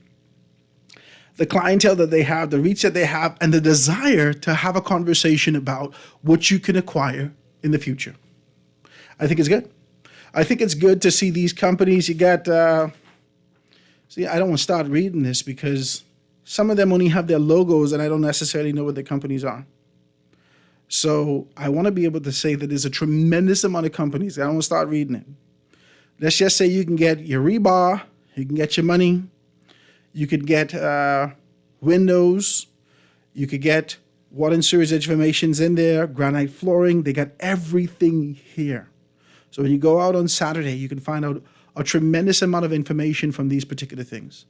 the clientele that they have, the reach that they have, and the desire to have a conversation about what you can acquire in the future. I think it's good. I think it's good to see these companies. You got, I don't want to start reading this because some of them only have their logos and I don't necessarily know what their companies are. So I want to be able to say that there's a tremendous amount of companies. I don't want to start reading it. Let's just say you can get your rebar, you can get your money, you could get windows, you could get water and sewage information's in there, granite flooring. They got everything here. So when you go out on Saturday, you can find out a tremendous amount of information from these particular things.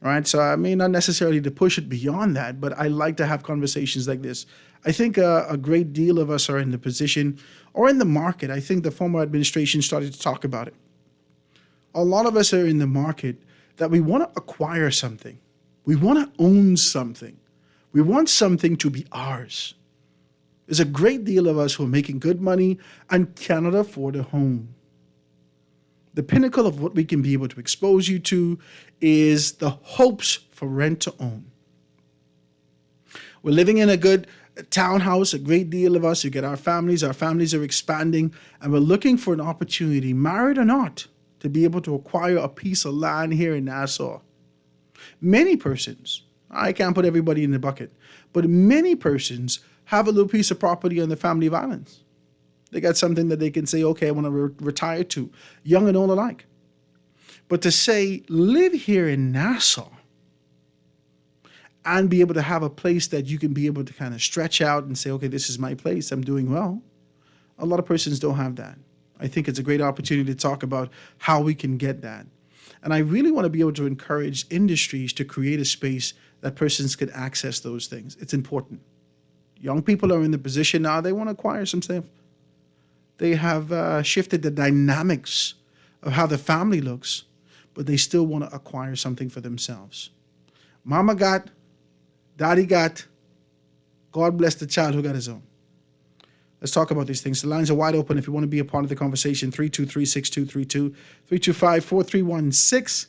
All right, so I mean, not necessarily to push it beyond that, but I like to have conversations like this. I think a great deal of us are in the position or in the market. I think the former administration started to talk about it. A lot of us are in the market that we want to acquire something. We want to own something. We want something to be ours. There's a great deal of us who are making good money and cannot afford a home. The pinnacle of what we can be able to expose you to is the hopes for rent to own. We're living in a good townhouse, a great deal of us. You get our families are expanding, and we're looking for an opportunity, married or not, to be able to acquire a piece of land here in Nassau. Many persons, I can't put everybody in the bucket, but many persons have a little piece of property on the family of islands. They got something that they can say, okay, I want to retire to, young and old alike. But to say, live here in Nassau and be able to have a place that you can be able to kind of stretch out and say, okay, this is my place, I'm doing well. A lot of persons don't have that. I think it's a great opportunity to talk about how we can get that. And I really want to be able to encourage industries to create a space that persons can access those things. It's important. Young people are in the position now, they want to acquire some stuff. They have shifted the dynamics of how the family looks, but they still want to acquire something for themselves. Mama got, daddy got, God bless the child who got his own. Let's talk about these things. The lines are wide open if you want to be a part of the conversation. 323-6232, 325-4316,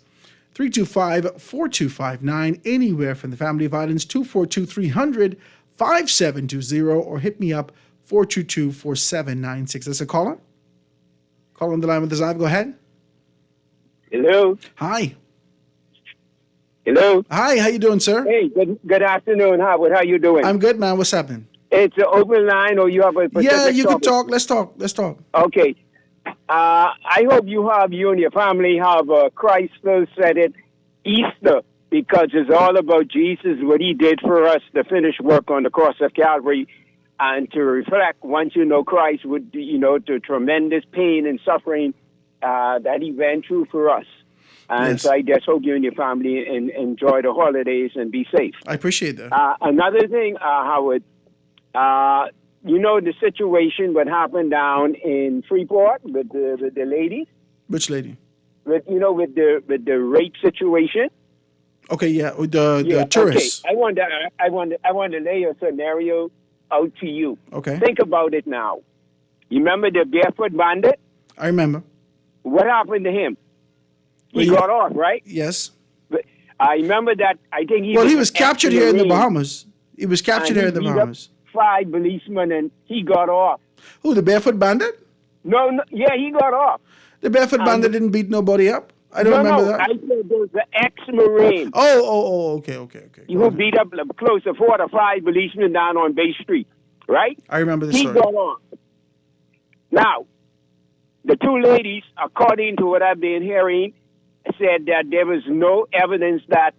325-4259, anywhere from the family of islands, 242-300-5720, or hit me up, 422-4796. That's a caller. Call on the line with us live. Go ahead. Hello. Hi. Hello. Hi, how you doing, sir? Hey, good afternoon, Howard. How you doing? I'm good, man. What's happening? It's an open line, or you have a specific Yeah, you topic? can talk. Let's talk. Okay. I hope you and your family have Christ still said it, Easter, because it's all about Jesus, what he did for us, the finished work on the cross of Calvary, and to reflect, once you know Christ, would the tremendous pain and suffering that he went through for us. And Yes. so I just hope you and your family enjoy the holidays and be safe. I appreciate that. Another thing, Howard, you know the situation what happened down in Freeport with the ladies? Which lady? With the rape situation? Okay, yeah, with the tourists. Okay. I want to lay a scenario out to you. Okay. Think about it now. You remember the barefoot bandit? I remember. What happened to him? He Well, got off, right? Yes. But I remember that. I think he He was captured here in the ex-Marine, Bahamas. He was captured and here in the he beat up Bahamas. 5 policemen, and he got off. Who, the barefoot bandit? No, yeah, he got off. The barefoot bandit didn't beat nobody up. I don't remember that. I said there was an ex-Marine. Okay. Who beat up close to 4 to 5 policemen down on Bay Street, right? I remember the He story. got off. Now, the two ladies, according to what I've been hearing, said that there was no evidence that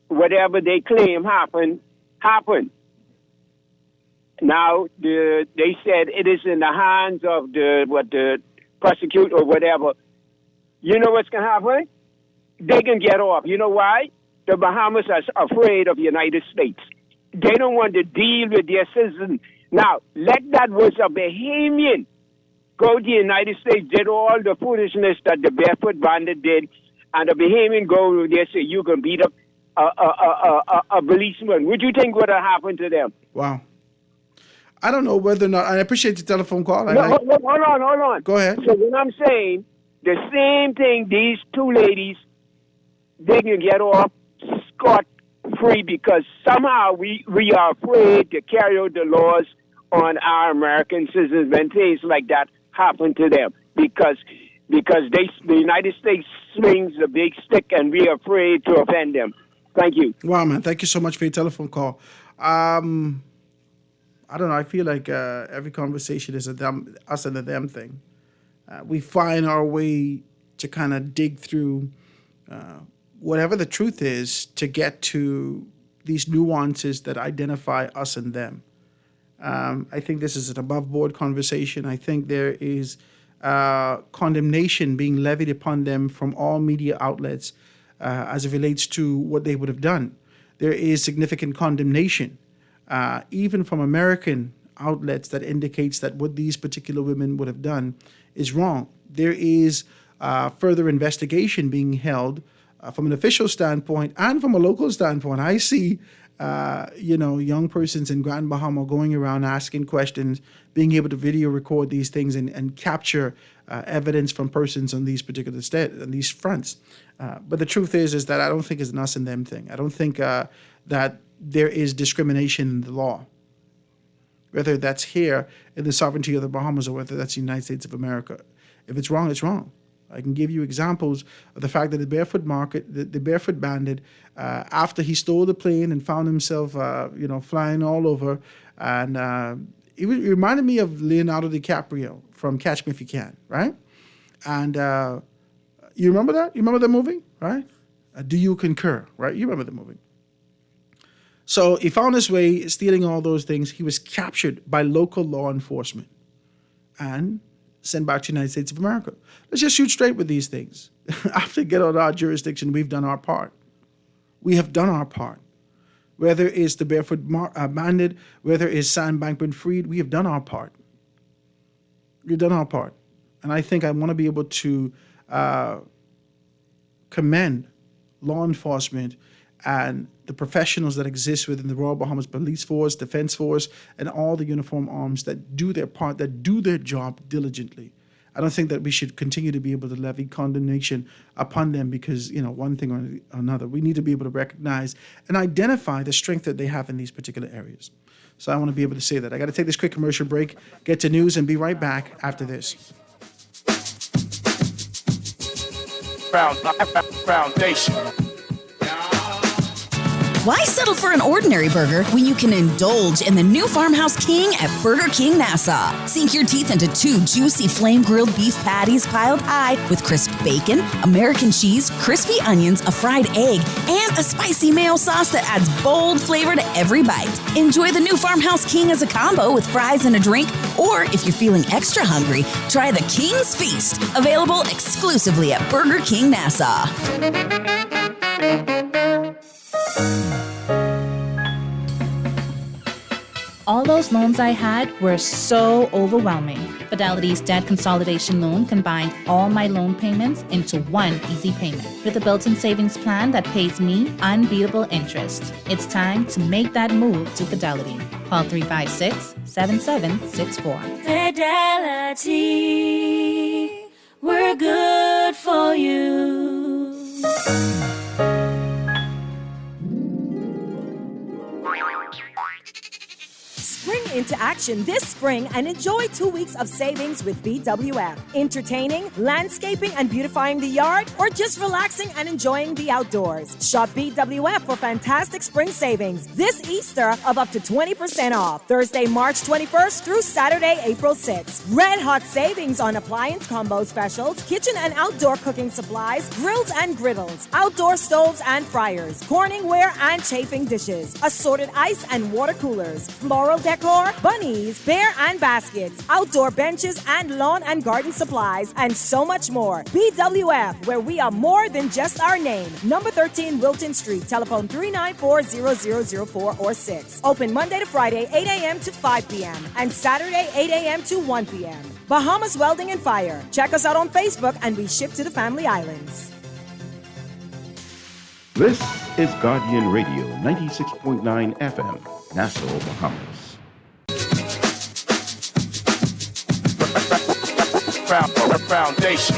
whatever they claim happened. Now, they said it is in the hands of the prosecutor or whatever. You know what's going to happen? They can get off. You know why? The Bahamas are afraid of the United States. They don't want to deal with their citizens. Now, let that was a Bahamian go to the United States, did all the foolishness that the barefoot bandit did, and the Bahamian go there say you can beat up a policeman. Would you think would have happened to them? Wow. I don't know whether or not. I appreciate the telephone call. Hold on. Go ahead. So when I'm saying the same thing, these two ladies, they can get off scot-free because somehow we are afraid to carry out the laws on our American citizens when things like that happen to them because the United States swings a big stick and we are afraid to offend them. Thank you. Wow, man. Thank you so much for your telephone call. I don't know. I feel like every conversation is us and a them thing. We find our way to kind of dig through whatever the truth is to get to these nuances that identify us and them. I think this is an above-board conversation. I think there is condemnation being levied upon them from all media outlets as it relates to what they would have done. There is significant condemnation, even from American outlets, that indicates that what these particular women would have done is wrong. There is further investigation being held from an official standpoint and from a local standpoint. I see, young persons in Grand Bahama going around asking questions, being able to video record these things and capture evidence from persons on these particular on these fronts. But the truth is that I don't think it's an us and them thing. I don't think that there is discrimination in the law, whether that's here in the sovereignty of the Bahamas or whether that's the United States of America. If it's wrong, it's wrong. I can give you examples of the fact that the Barefoot Bandit, after he stole the plane and found himself, flying all over, and it reminded me of Leonardo DiCaprio from Catch Me If You Can, right? And you remember that? You remember the movie, right? Do you concur, right? You remember the movie. So he found his way stealing all those things. He was captured by local law enforcement and sent back to the United States of America. Let's just shoot straight with these things. After get out of our jurisdiction, we've done our part. We have done our part. Whether it's the Barefoot Bandit, whether it's Sam Bankman-Fried, we have done our part. We've done our part. And I think I want to be able to commend law enforcement and the professionals that exist within the Royal Bahamas Police Force, Defense Force, and all the uniform arms that do their part, that do their job diligently. I don't think that we should continue to be able to levy condemnation upon them because, one thing or another. We need to be able to recognize and identify the strength that they have in these particular areas. So I want to be able to say that. I got to take this quick commercial break, get to news, and be right back after this. Foundation. Why settle for an ordinary burger when you can indulge in the new Farmhouse King at Burger King Nassau? Sink your teeth into 2 juicy flame-grilled beef patties piled high with crisp bacon, American cheese, crispy onions, a fried egg, and a spicy mayo sauce that adds bold flavor to every bite. Enjoy the new Farmhouse King as a combo with fries and a drink, or if you're feeling extra hungry, try the King's Feast, available exclusively at Burger King Nassau. All those loans I had were so overwhelming. Fidelity's debt consolidation loan combined all my loan payments into one easy payment with a built-in savings plan that pays me unbeatable interest. It's time to make that move to Fidelity. Call 356-7764. Fidelity, we're good for you. Spring into action this spring and enjoy 2 weeks of savings with BWF. Entertaining, landscaping, and beautifying the yard, or just relaxing and enjoying the outdoors. Shop BWF for fantastic spring savings this Easter of up to 20% off. Thursday, March 21st through Saturday, April 6th. Red hot savings on appliance combo specials, kitchen and outdoor cooking supplies, grills and griddles, outdoor stoves and fryers, Corningware and chafing dishes, assorted ice and water coolers, floral decor, bunnies, bear and baskets, outdoor benches and lawn and garden supplies, and so much more. BWF, where we are more than just our name. Number 13 Wilton Street, telephone 394-0004 or 6. Open Monday to Friday, 8 a.m. to 5 p.m. and Saturday, 8 a.m. to 1 p.m. Bahamas Welding and Fire. Check us out on Facebook and we ship to the Family Islands. This is Guardian Radio 96.9 FM, Nassau, Bahamas. Foundation.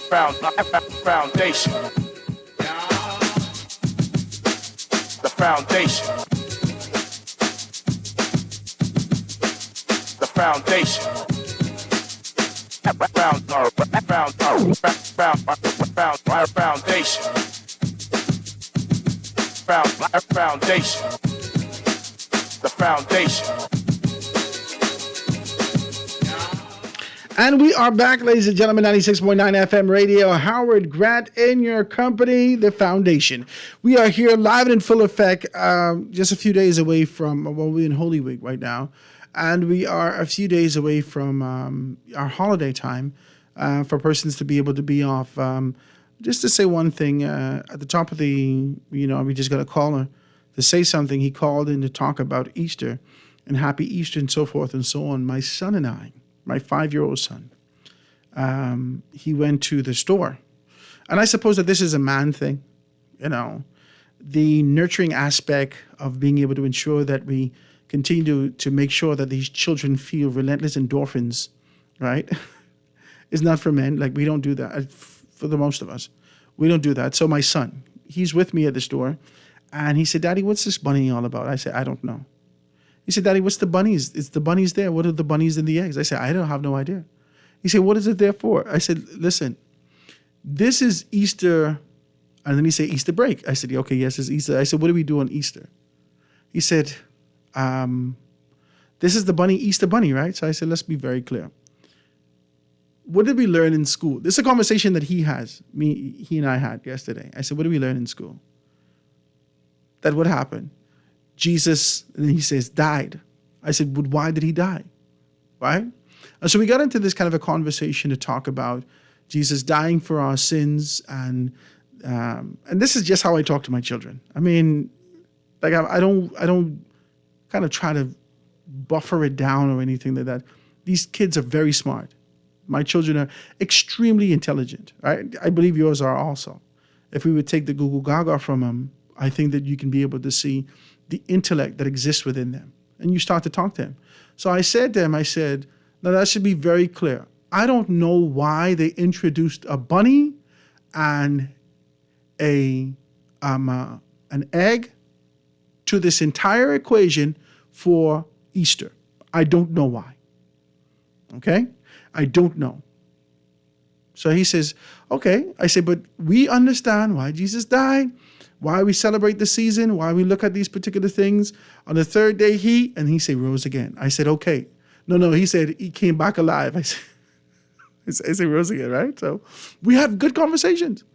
Foundation. The foundation. The foundation. Foundation. The foundation. And we are back, ladies and gentlemen, 96.9 FM radio. Howard Grant in your company, The Foundation. We are here live and in full effect, just a few days away from, we're in Holy Week right now. And we are a few days away from our holiday time for persons to be able to be off. Just to say one thing, at the top of the, we just got a caller to say something. He called in to talk about Easter and Happy Easter and so forth and so on. My son and I, my 5-year-old son, he went to the store. And I suppose that this is a man thing, the nurturing aspect of being able to ensure that we continue to make sure that these children feel relentless endorphins, right? Is not for men. Like, we don't do that. For the most of us, we don't do that. So my son, he's with me at the store, and he said, "Daddy, what's this bunny all about?" I said, "I don't know." He said, "Daddy, what's the bunnies? It's the bunnies there. What are the bunnies and the eggs?" I said, "I don't have no idea." He said, "What is it there for?" I said, "Listen, this is Easter." And then he said, "Easter break." I said, "Okay, yes, it's Easter." I said, "What do we do on Easter?" He said, "This is the bunny, Easter bunny, right?" So I said, "Let's be very clear. What did we learn in school?" This is a conversation that he and I had yesterday. I said, "What did we learn in school?" That what happened? Jesus, and then he says, died. I said, "But why did he die?" Right? And so we got into this kind of a conversation to talk about Jesus dying for our sins, and this is just how I talk to my children. I mean, like I don't kind of try to buffer it down or anything like that. These kids are very smart. My children are extremely intelligent. I believe yours are also. If we would take the Google Gaga from them, I think that you can be able to see the intellect that exists within them. And you start to talk to them. So I said to him, I said, now that should be very clear. I don't know why they introduced a bunny and an egg to this entire equation for Easter. I don't know why. Okay? I don't know. So he says, okay. I say, but we understand why Jesus died, why we celebrate the season, why we look at these particular things. On the third day, he rose again. I said, okay. No, he said he came back alive. I said rose again, right? So we have good conversations.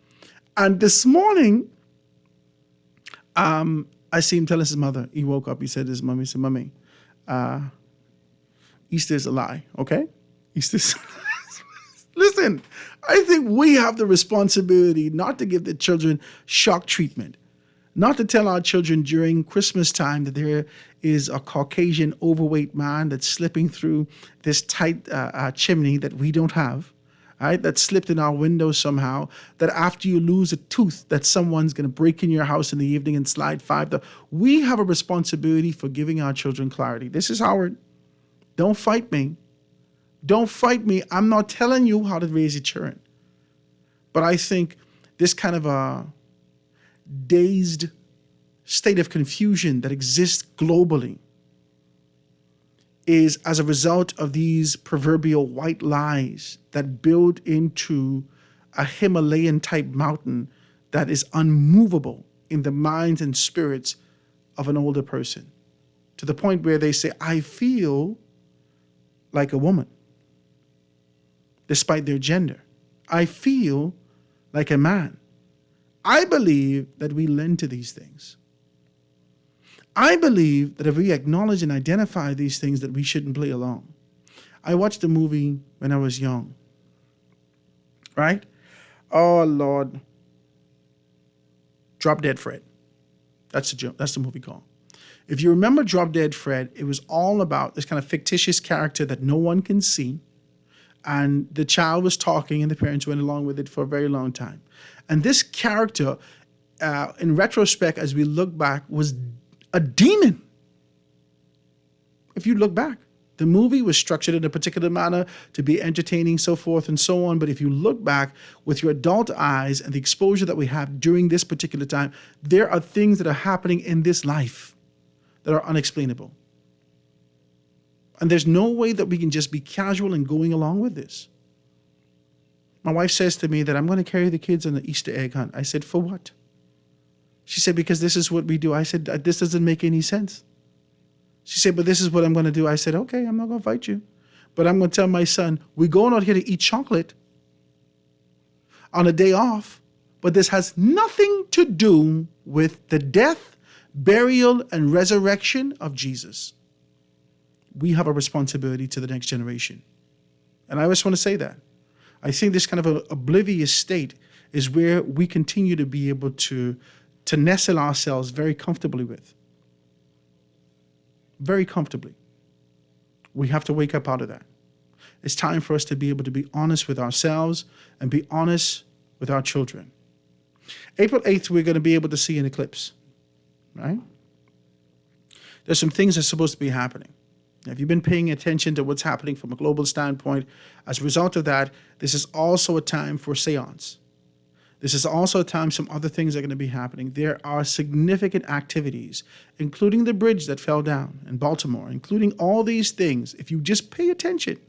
And this morning, I see him telling his mother. He woke up, he said to his mummy, he said, "Mummy, Easter's a lie, okay? Easter's..." Listen, I think we have the responsibility not to give the children shock treatment, not to tell our children during Christmas time that there is a Caucasian overweight man that's slipping through this tight chimney that we don't have, right? That slipped in our window somehow, that after you lose a tooth, that someone's going to break in your house in the evening and slide We have a responsibility for giving our children clarity. This is Howard. Don't fight me. Don't fight me. I'm not telling you how to raise your children. But I think this kind of a dazed state of confusion that exists globally is as a result of these proverbial white lies that build into a Himalayan type mountain that is unmovable in the minds and spirits of an older person, to the point where they say, I feel like a woman, despite their gender. I feel like a man. I believe that we lend to these things. I believe that if we acknowledge and identify these things, that we shouldn't play along. I watched a movie when I was young, right? Oh, Lord. Drop Dead Fred. That's the movie called. If you remember Drop Dead Fred, it was all about this kind of fictitious character that no one can see. And the child was talking and the parents went along with it for a very long time. And this character, in retrospect, as we look back, was a demon. If you look back, the movie was structured in a particular manner to be entertaining, so forth and so on. But if you look back with your adult eyes and the exposure that we have during this particular time, there are things that are happening in this life that are unexplainable. And there's no way that we can just be casual in going along with this. My wife says to me that I'm going to carry the kids on the Easter egg hunt. I said, for what? She said, because this is what we do. I said, this doesn't make any sense. She said, but this is what I'm going to do. I said, okay, I'm not going to fight you. But I'm going to tell my son, we're going out here to eat chocolate on a day off, but this has nothing to do with the death, burial, and resurrection of Jesus. we have a responsibility to the next generation. And I just want to say that. I think this kind of a oblivious state is where we continue to be able to nestle ourselves very comfortably with. Very comfortably. We have to wake up out of that. It's time for us to be able to be honest with ourselves and be honest with our children. April 8th, we're going to be able to see an eclipse, right? There's some things that's supposed to be happening. If you've been paying attention to what's happening from a global standpoint, as a result of that, this is also a time for seance. This is also a time some other things are going to be happening. There are significant activities, including the bridge that fell down in Baltimore, including all these things. If you just pay attention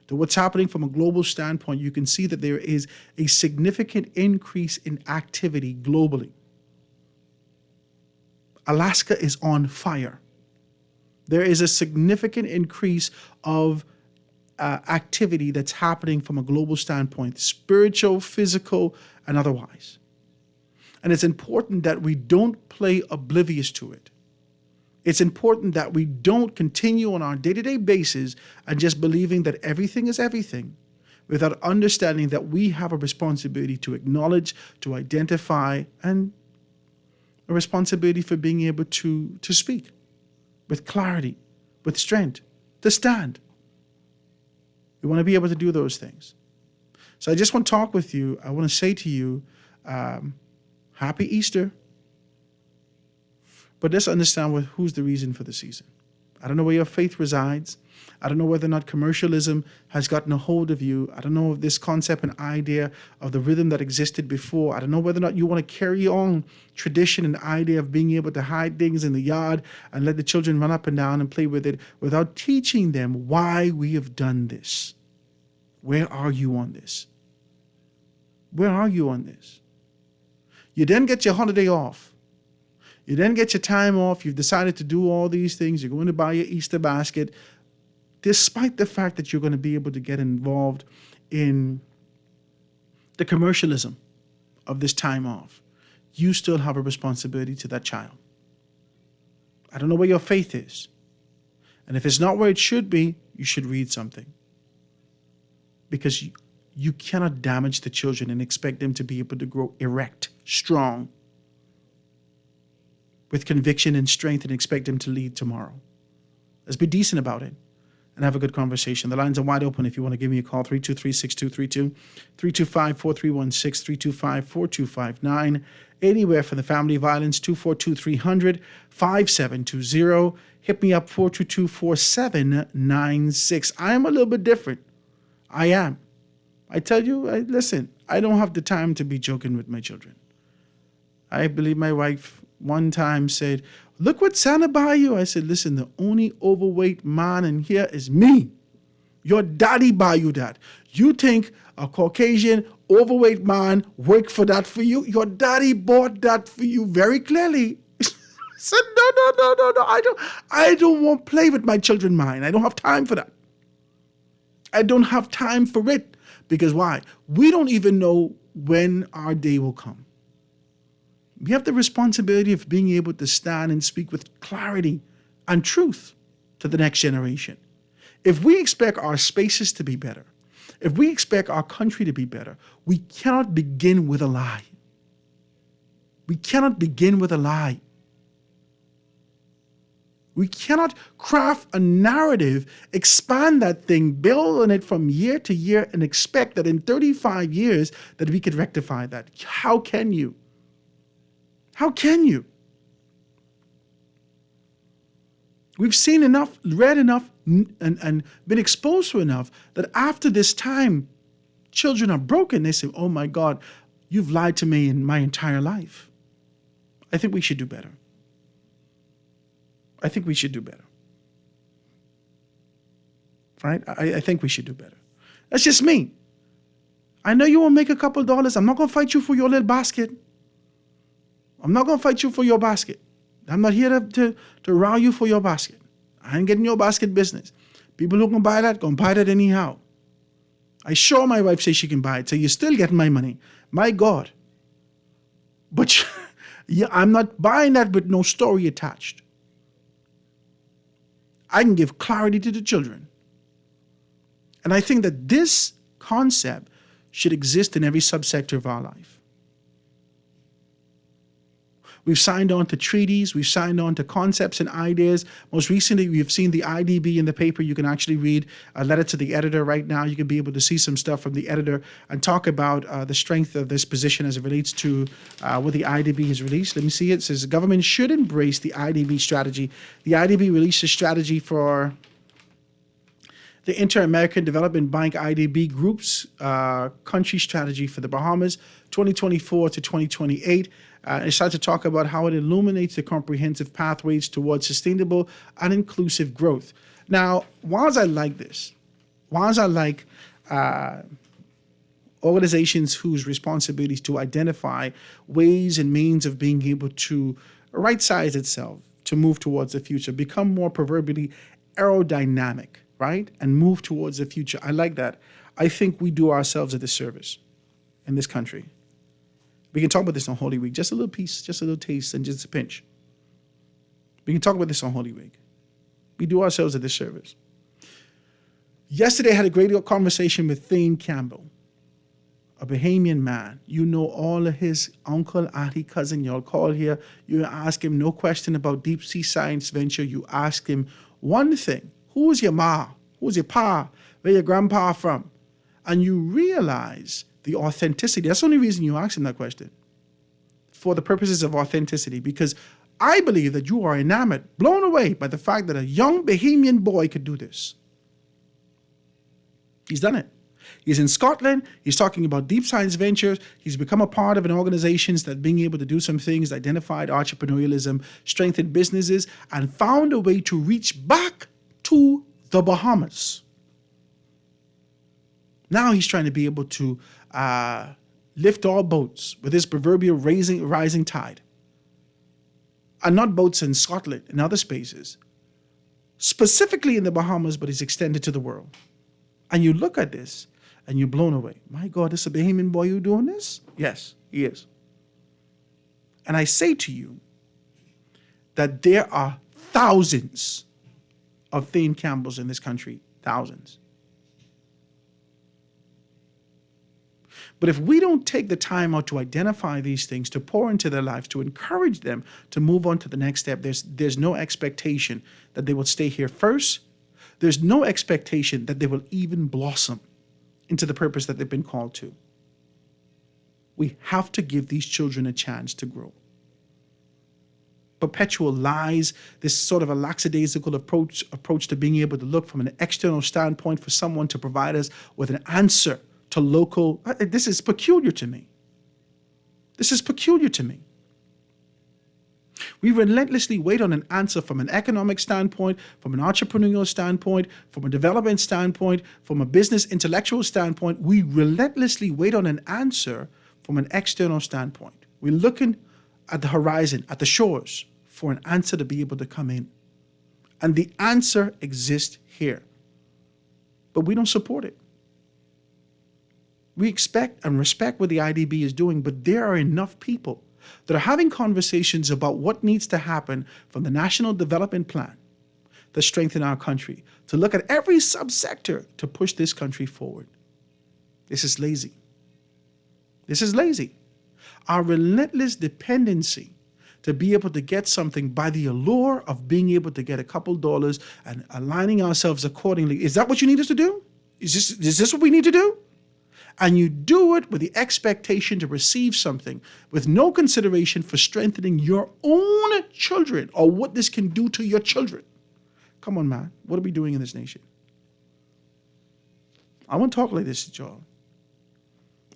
to what's happening from a global standpoint, you can see that there is a significant increase in activity globally. Alaska is on fire. There is a significant increase of activity that's happening from a global standpoint, spiritual, physical, and otherwise. And it's important that we don't play oblivious to it. It's important that we don't continue on our day-to-day basis and just believing that everything is everything without understanding that we have a responsibility to acknowledge, to identify, and a responsibility for being able to speak with clarity, with strength, to stand. We want to be able to do those things. So I just want to talk with you. I want to say to you, Happy Easter. But let's understand who's the reason for the season. I don't know where your faith resides. I don't know whether or not commercialism has gotten a hold of you. I don't know if this concept and idea of the rhythm that existed before. I don't know whether or not you want to carry on tradition and idea of being able to hide things in the yard and let the children run up and down and play with it without teaching them why we have done this. Where are you on this? Where are you on this? You then get your holiday off. You then get your time off. You've decided to do all these things. You're going to buy your Easter basket. Despite the fact that you're going to be able to get involved in the commercialism of this time off, you still have a responsibility to that child. I don't know where your faith is. And if it's not where it should be, you should read something. Because you cannot damage the children and expect them to be able to grow erect, strong, with conviction and strength and expect them to lead tomorrow. Let's be decent about it and have a good conversation. The lines are wide open if you want to give me a call, 323-6232, 325-4316, 325-4259. Anywhere from the family violence, 242-300-5720. Hit me up, 422-4796. I am a little bit different. I am. I tell you, listen, I don't have the time to be joking with my children. I believe my wife one time said, "Look what Santa buy you." I said, "Listen, the only overweight man in here is me. Your daddy buy you that. You think a Caucasian overweight man worked for that for you? Your daddy bought that for you very clearly." I said, no. I don't want to play with my children mind. I don't have time for that. I don't have time for it. Because why? We don't even know when our day will come. We have the responsibility of being able to stand and speak with clarity and truth to the next generation. If we expect our spaces to be better, if we expect our country to be better, we cannot begin with a lie. We cannot begin with a lie. We cannot craft a narrative, expand that thing, build on it from year to year, and expect that in 35 years that we could rectify that. How can you? How can you? We've seen enough, read enough, and been exposed to enough that after this time, children are broken. They say, "Oh my God, you've lied to me in my entire life." I think we should do better. I think we should do better. Right? I think we should do better. That's just me. I know you will make a couple dollars. I'm not going to fight you for your little basket. I'm not going to fight you for your basket. I'm not here to row you for your basket. I ain't getting your basket business. People who can buy that anyhow. I sure my wife says she can buy it, so you're still getting my money. My God. But yeah, I'm not buying that with no story attached. I can give clarity to the children. And I think that this concept should exist in every subsector of our life. We've signed on to treaties, we've signed on to concepts and ideas. Most recently, we've seen the IDB in the paper. You can actually read a letter to the editor right now. You can be able to see some stuff from the editor and talk about the strength of this position as it relates to what the IDB has released. Let me see it. It says the government should embrace the IDB strategy. The IDB released a strategy for the Inter-American Development Bank IDB Group's country strategy for the Bahamas, 2024 to 2028. It started to talk about how it illuminates the comprehensive pathways towards sustainable and inclusive growth. Now, whilst I like this, whilst I like organizations whose responsibility is to identify ways and means of being able to right-size itself, to move towards the future, become more proverbially aerodynamic, right? And move towards the future. I like that. I think we do ourselves a disservice in this country. We can talk about this on Holy Week. Just a little piece, just a little taste, and just a pinch. We can talk about this on Holy Week. We do ourselves a disservice. Yesterday, I had a great conversation with Thane Campbell, a Bahamian man. You know all of his uncle, auntie, cousin. Y'all call here. You ask him no question about deep sea science venture. You ask him one thing. Who's your ma? Who's your pa? Where your grandpa from? And you realize the authenticity. That's the only reason you ask him that question. For the purposes of authenticity. Because I believe that you are enamored, blown away by the fact that a young Bahamian boy could do this. He's done it. He's in Scotland. He's talking about deep science ventures. He's become a part of an organization that being able to do some things, identified entrepreneurialism, strengthened businesses, and found a way to reach back to the Bahamas. Now he's trying to be able to lift all boats with his proverbial rising tide. And not boats in Scotland and other spaces. Specifically in the Bahamas, but it's extended to the world. And you look at this and you're blown away. My God, this is a Bahamian boy who's doing this? Yes, he is. And I say to you that there are thousands of Thane Campbells in this country. Thousands. But if we don't take the time out to identify these things, to pour into their lives, to encourage them to move on to the next step, there's no expectation that they will stay here first. There's no expectation that they will even blossom into the purpose that they've been called to. We have to give these children a chance to grow. Perpetual lies, this sort of a lackadaisical approach to being able to look from an external standpoint for someone to provide us with an answer to local, this is peculiar to me. This is peculiar to me. We relentlessly wait on an answer from an economic standpoint, from an entrepreneurial standpoint, from a development standpoint, from a business intellectual standpoint. We relentlessly wait on an answer from an external standpoint. We're looking at the horizon, at the shores, for an answer to be able to come in. And the answer exists here. But we don't support it. We expect and respect what the IDB is doing, but there are enough people that are having conversations about what needs to happen from the National Development Plan to strengthen our country, to look at every subsector to push this country forward. This is lazy. This is lazy. Our relentless dependency to be able to get something by the allure of being able to get a couple dollars and aligning ourselves accordingly. Is that what you need us to do? Is this what we need to do? And you do it with the expectation to receive something with no consideration for strengthening your own children or what this can do to your children. Come on, man. What are we doing in this nation? I want to talk like this to y'all.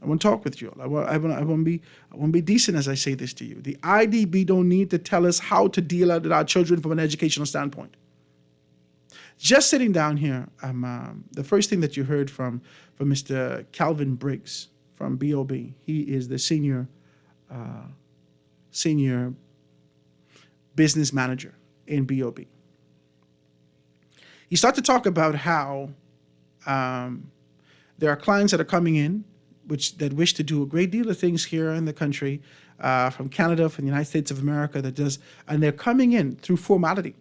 I want to talk with y'all. I want to be decent as I say this to you. The IDB don't need to tell us how to deal with our children from an educational standpoint. Just sitting down here, the first thing that you heard from Mr. Calvin Briggs from BOB, he is the senior business manager in BOB. He started to talk about how there are clients that are coming in that wish to do a great deal of things here in the country, from Canada, from the United States of America, and they're coming in through formality.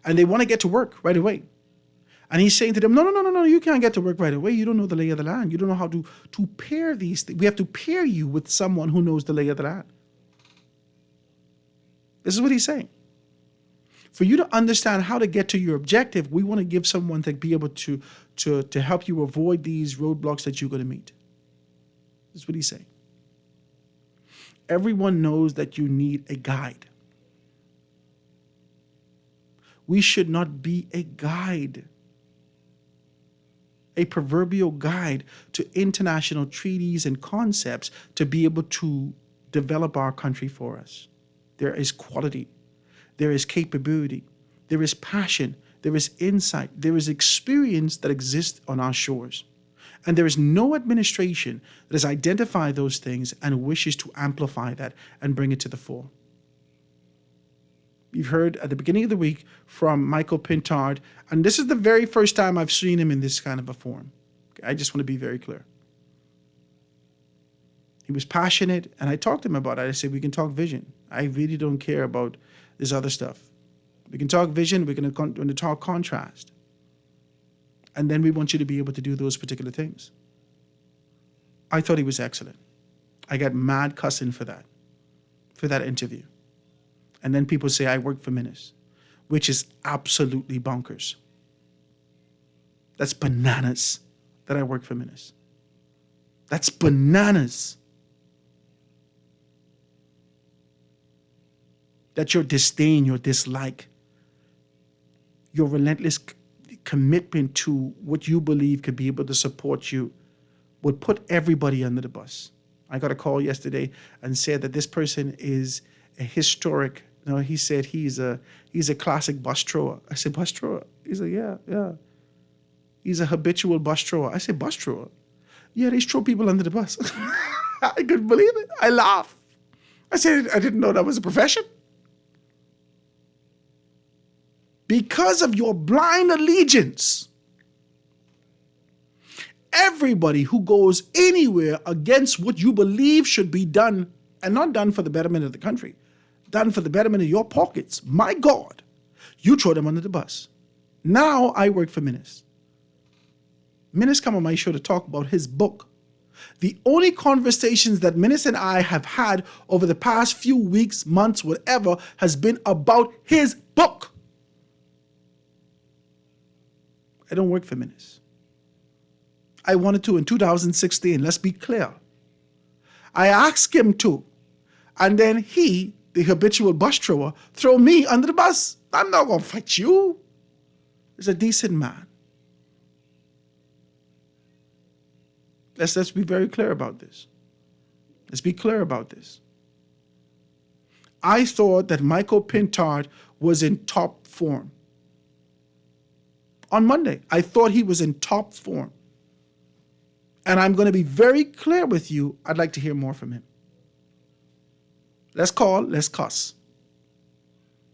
and they want to get to work right away. And he's saying to them, no, you can't get to work right away. You don't know the lay of the land. You don't know how to pair these things. We have to pair you with someone who knows the lay of the land. This is what he's saying. For you to understand how to get to your objective, we want to give someone to be able to help you avoid these roadblocks that you're going to meet. This is what he's saying. Everyone knows that you need a guide. We should not be a guide, a proverbial guide to international treaties and concepts to be able to develop our country for us. There is quality, there is capability, there is passion, there is insight, there is experience that exists on our shores. And there is no administration that has identified those things and wishes to amplify that and bring it to the fore. You've heard at the beginning of the week from Michael Pintard, and this is the very first time I've seen him in this kind of a form. I just want to be very clear. He was passionate, and I talked to him about it. I said, we can talk vision. I really don't care about this other stuff. We can talk vision, we're going to talk contrast. And then we want you to be able to do those particular things. I thought he was excellent. I got mad cussing for that interview. And then people say I work for Minis, which is absolutely bonkers. That's bananas that I work for Minis. That's bananas. That your disdain, your dislike, your relentless commitment to what you believe could be able to support you would put everybody under the bus. I got a call yesterday and said that this person is a historic. No, he said he's a classic bus thrower. I said, bus thrower? He said, yeah. He's a habitual bus thrower. I said, bus thrower? Yeah, they throw people under the bus. I couldn't believe it. I laughed. I said, I didn't know that was a profession. Because of your blind allegiance, everybody who goes anywhere against what you believe should be done, and not done for the betterment of the country, done for the betterment of your pockets, my God, you throw them under the bus. Now I work for Minis. Minis come on my show to talk about his book. The only conversations that Minis and I have had over the past few weeks, months, whatever, has been about his book. I don't work for Minis. I wanted to in 2016, let's be clear. I asked him to, and then he, the habitual bus thrower, throw me under the bus. I'm not going to fight you. He's a decent man. Let's be very clear about this. Let's be clear about this. I thought that Michael Pintard was in top form. On Monday, I thought he was in top form. And I'm going to be very clear with you. I'd like to hear more from him. Let's call, let's cuss.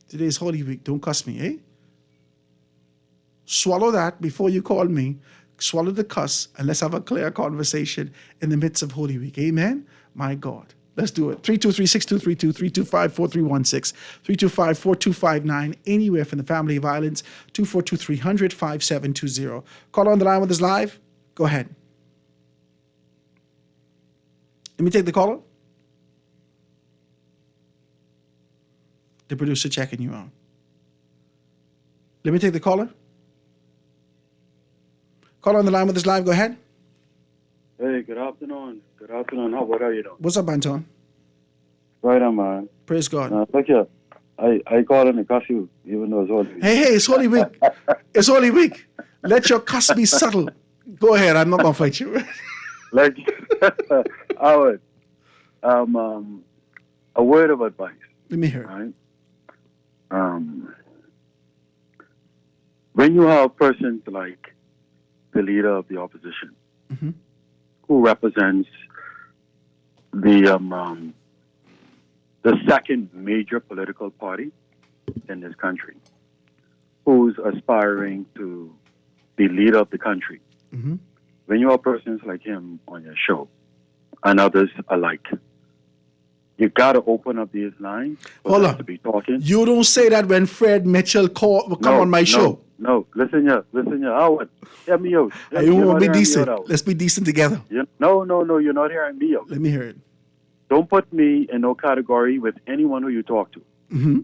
Today's Holy Week. Don't cuss me, eh? Swallow that before you call me. Swallow the cuss, and let's have a clear conversation in the midst of Holy Week. Amen? My God. Let's do it. 323-6232, 325-4316, 325-4259, anywhere from the family of islands, 242-300-5720. Call on the line with us live. Go ahead. Let me take the caller. The producer checking you out. Let me take the caller. Call on the line with us live. Go ahead. Hey, good afternoon. Good afternoon. What are you doing? What's up, Anton? Right on, man. Praise God. Look here. I call in to cuss you, even though it's Holy Week. Hey, it's Holy Week. It's Holy Week. Let your cuss be subtle. Go ahead. I'm not going to fight you. Like, Howard, a word of advice. Let me hear it. Right? When you have persons like the leader of the opposition, who represents the second major political party in this country, who's aspiring to be leader of the country. When you have persons like him on your show, and others alike, You got to open up these lines for Hold us on. to be talking. You don't say that when Fred Mitchell come on my show. No, listen here, Howard, hear me out. You You're won't not be hearing me decent. out. Let's be decent together. No, you're not hearing me out. Let me hear it. Don't put me in no category with anyone who you talk to, Mm-hmm.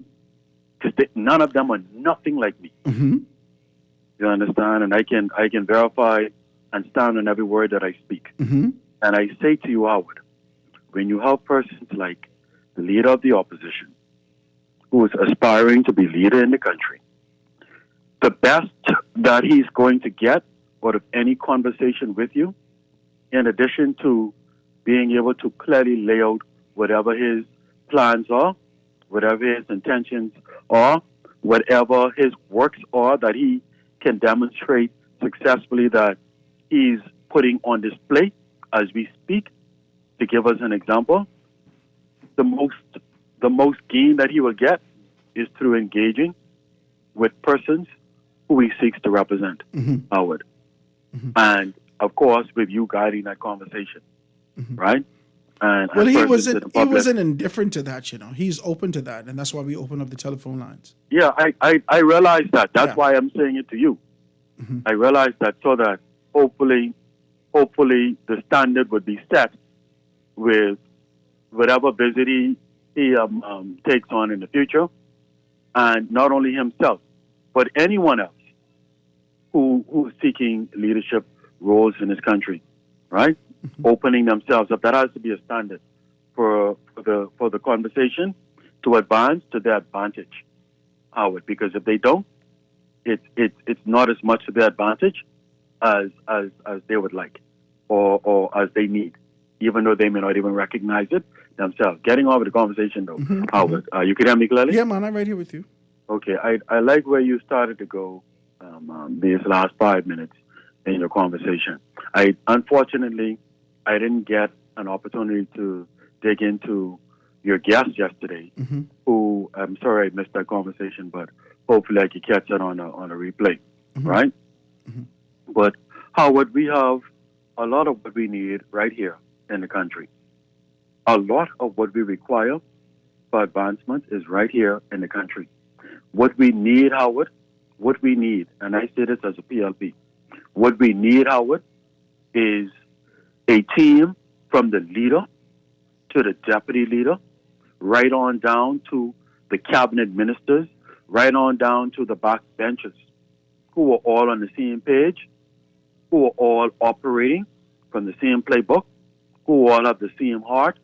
because none of them are nothing like me. Mm-hmm. You understand? And I can verify and stand on every word that I speak. Mm-hmm. And I say to you, Howard, when you have persons like the leader of the opposition, who is aspiring to be leader in the country, the best that he's going to get out of any conversation with you, in addition to being able to clearly lay out whatever his plans are, whatever his intentions are, whatever his works are that he can demonstrate successfully that he's putting on display as we speak, to give us an example, the most gain that he will get is through engaging with persons who he seeks to represent, Howard. And, of course, with you guiding that conversation, right? And Well, he persons in the wasn't public. indifferent to that, He's open to that, and that's why we open up the telephone lines. Yeah, I realize that. That's why I'm saying it to you. I realize that so that hopefully the standard would be set with whatever visit he takes on in the future, and not only himself, but anyone else who is seeking leadership roles in this country, right? Opening themselves up. That has to be a standard for the conversation to advance to their advantage, Howard. Because if they don't, it's not as much to their advantage as they would like or as they need, even though they may not even recognize it themselves. Getting on with the conversation, though, Howard, you can hear me clearly? Yeah, man, I'm right here with you. Okay, I like where you started to go these last 5 minutes in your conversation. Unfortunately, I didn't get an opportunity to dig into your guest yesterday, who, I'm sorry I missed that conversation, but hopefully I could catch it on a replay, right? But Howard, we have a lot of what we need right here in the country. A lot of what we require for advancement is right here in the country. What we need, Howard, and I say this as a PLP, what we need, Howard, is a team from the leader to the deputy leader, right on down to the cabinet ministers, right on down to the back benches, who are all on the same page, who are all operating from the same playbook, who all have the same heart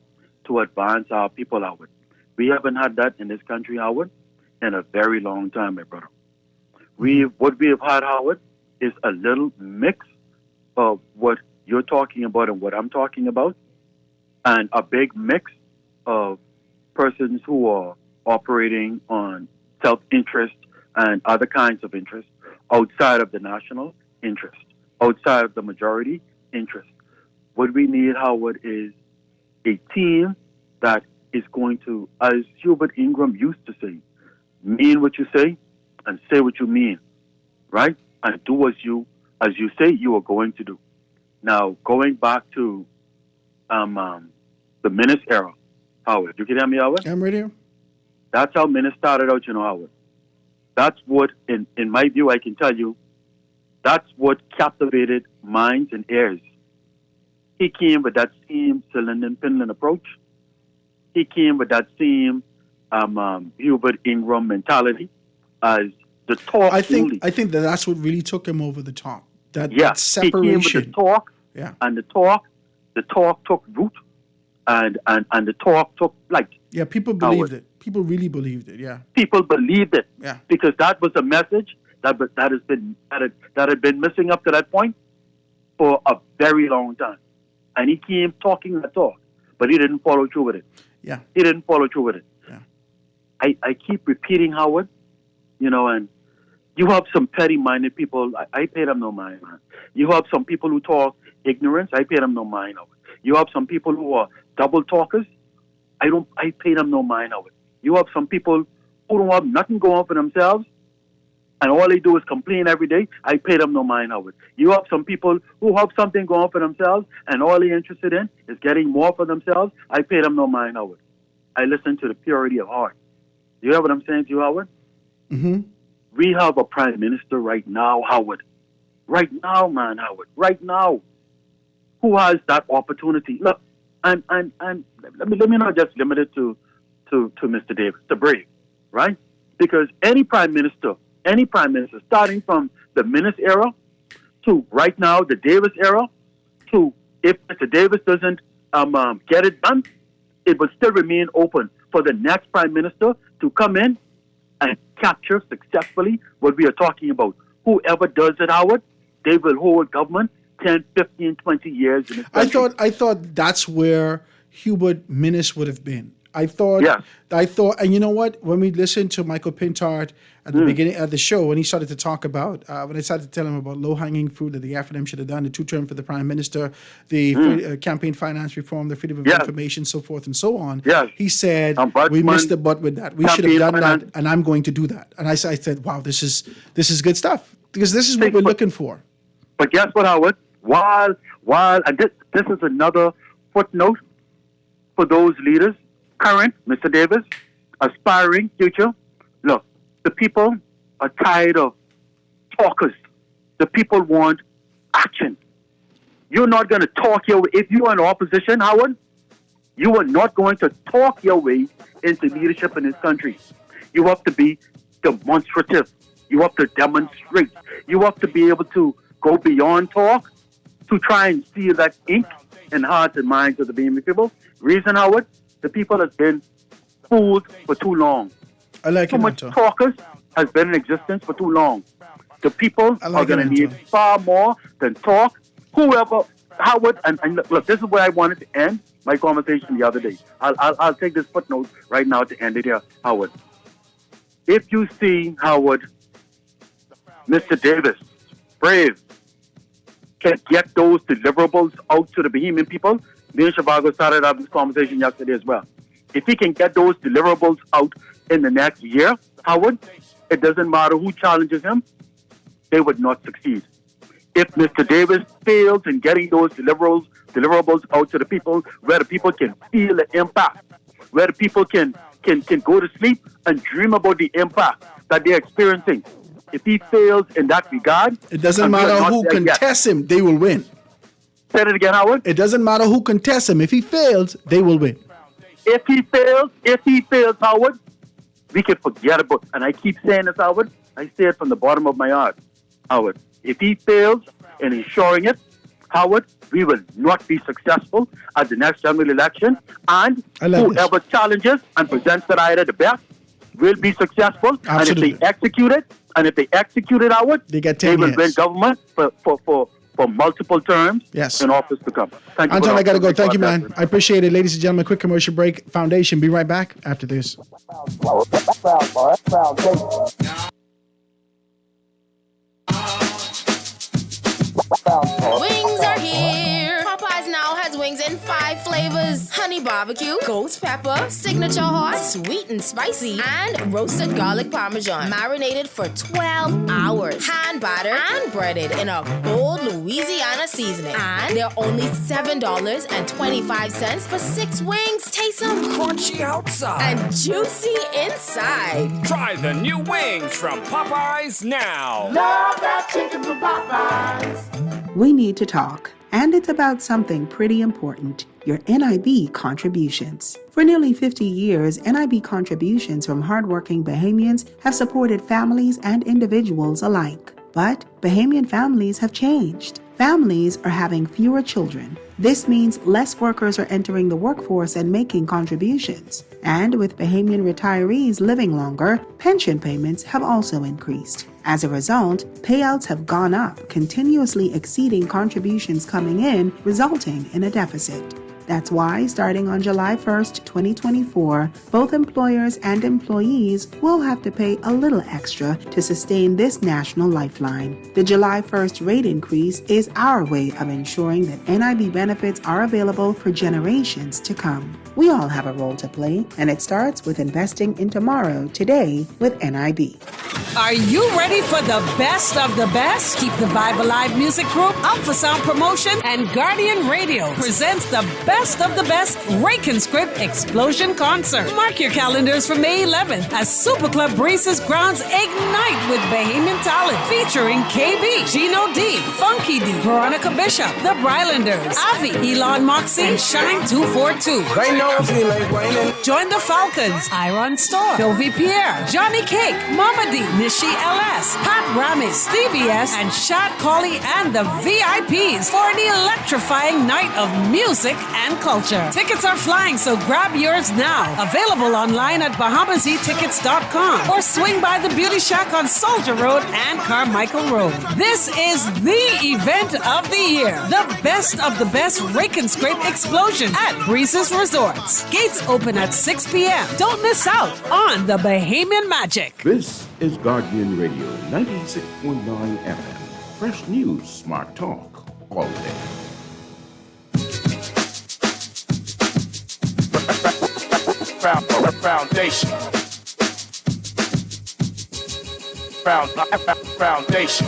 to advance our people, Howard. We haven't had that in this country, Howard, in a very long time, my brother. What we have had, Howard, is a little mix of what you're talking about and what I'm talking about, and a big mix of persons who are operating on self-interest and other kinds of interest outside of the national interest, outside of the majority interest. What we need, Howard, is a team that is going to, as Hubert Ingram used to say, mean what you say and say what you mean, right? And do as you say you are going to do. Now, going back to the Minutes era, Howard, you can hear me, Howard? I'm right here. That's how Minutes started out, Howard. That's what, in my view, I can tell you, that's what captivated minds and ears. He came with that same cylinder and pinland approach. He came with that same Hubert Ingram mentality as the talk. I think that's what really took him over the top. That separation. He came with the talk, and the talk took root, and the talk took flight. Yeah, people believed it. People really believed it. Yeah, people believed it. Yeah, because that was a message that had been missing up to that point for a very long time, and he came talking the talk, but he didn't follow through with it. Yeah, he didn't follow through with it. Yeah, I keep repeating, Howard, and you have some petty-minded people. I pay them no mind, man. You have some people who talk ignorance. I pay them no mind, Howard. You have some people who are double talkers. I pay them no mind, Howard. You have some people who don't have nothing going for themselves, and all they do is complain every day. I pay them no mind, Howard. You have some people who have something going for themselves, and all they're interested in is getting more for themselves. I pay them no mind, Howard. I listen to the purity of heart. You hear what I'm saying to you, Howard? Mm-hmm. We have a prime minister right now, Howard. Right now, man, Howard. Right now. Who has that opportunity? Look, let me not just limit it to Mr. Davis, the brave, right? Because any prime minister, starting from the Minnis era to right now, the Davis era, to if Mr. Davis doesn't get it done, it will still remain open for the next prime minister to come in and capture successfully what we are talking about. Whoever does it, Howard, they will hold government 10, 15, 20 years in this country. I thought that's where Hubert Minnis would have been. I thought, and you know what? When we listened to Michael Pintard at the beginning of the show, when he started to talk about, when I started to tell him about low-hanging fruit that the FNM should have done, the 2-term for the Prime Minister, the campaign finance reform, the freedom of information, so forth and so on, he said, we missed the butt with that. We should have done that, and I'm going to do that. And I said, wow, this is good stuff, because this is what we're looking for. But guess what, Howard? While and this is another footnote for those leaders, current, Mr. Davis, aspiring, future. Look, the people are tired of talkers. The people want action. You're not going to talk your way. If you are in opposition, Howard, you are not going to talk your way into leadership in this country. You have to be demonstrative. You have to demonstrate. You have to be able to go beyond talk to try and seal that ink in hearts and minds of the Bahamian people. Reason, Howard, the people have been fooled for too long. I like too much talkers has been in existence for too long. The people are going to need far more than talk. Whoever, Howard, and look, this is where I wanted to end my conversation the other day. I'll take this footnote right now to end it here, Howard. If you see, Howard, Mr. Davis, brave, can get those deliverables out to the Bahamian people. Me and Shivago started up this conversation yesterday as well. If he can get those deliverables out in the next year, Howard, it doesn't matter who challenges him, they would not succeed. If Mr. Davis fails in getting those deliverables out to the people, where the people can feel the impact, where the people can go to sleep and dream about the impact that they're experiencing. If he fails in that regard, it doesn't matter who contests him, they will win. Say it again, Howard. It doesn't matter who contests him. If he fails, they will win. If he fails, Howard, we can forget about. And I keep saying this, Howard. I say it from the bottom of my heart, Howard. If he fails in ensuring it, Howard, we will not be successful at the next general election. And whoever challenges and presents that idea the best will be successful. Absolutely. And if they execute it, Howard, they get 10 will years. win government for multiple terms in office to come. Thank you. Anton, I got to go. Thank you, man. I appreciate it. Ladies and gentlemen, quick commercial break. Foundation, be right back after this. Wings are here. Popeyes now has wings in 5 flavors: honey barbecue, ghost pepper, signature hot, sweet and spicy, and roasted garlic parmesan. Marinated for 12 hours. Hand battered and breaded in a bold Louisiana seasoning. And they're only $7.25 for 6 wings. Taste them. Crunchy outside and juicy inside. Try the new wings from Popeyes now. Love that chicken from Popeyes. We need to talk, and it's about something pretty important: your NIB contributions. For nearly 50 years, NIB contributions from hardworking Bahamians have supported families and individuals alike. But Bahamian families have changed. Families are having fewer children. This means less workers are entering the workforce and making contributions. And with Bahamian retirees living longer, pension payments have also increased. As a result, payouts have gone up, continuously exceeding contributions coming in, resulting in a deficit. That's why, starting on July 1st, 2024, both employers and employees will have to pay a little extra to sustain this national lifeline. The July 1st rate increase is our way of ensuring that NIB benefits are available for generations to come. We all have a role to play, and it starts with investing in tomorrow today with NIB. Are you ready for the best of the best? Keep the Vibe Alive Music Group up for sound promotion, and Guardian Radio presents the best best of the best Rake and Script Explosion Concert. Mark your calendars for May 11th as Super Club Breezes grounds ignite with Bahamian talent featuring KB, Gino D, Funky D, Veronica Bishop, The Brylanders, Avi, Elon Moxie, and Shine 242. They know I feel like whining. Join the Falcons, Iron Storm, Sylvie Pierre, Johnny Cake, Mama D, Nishi LS, Pat Rami, Stevie S, and Shad Colley and the VIPs for an electrifying night of music and culture. Tickets are flying, so grab yours now. Available online at BahamaZTickets.com or swing by the Beauty Shack on Soldier Road and Carmichael Road. This is the event of the year. The best of the best Rake and Scrape Explosion at Breezes Resorts. Gates open at 6 p.m. Don't miss out on the Bahamian Magic. This is Guardian Radio 96.9 FM. Fresh news, smart talk, all day. Foundation. Foundation.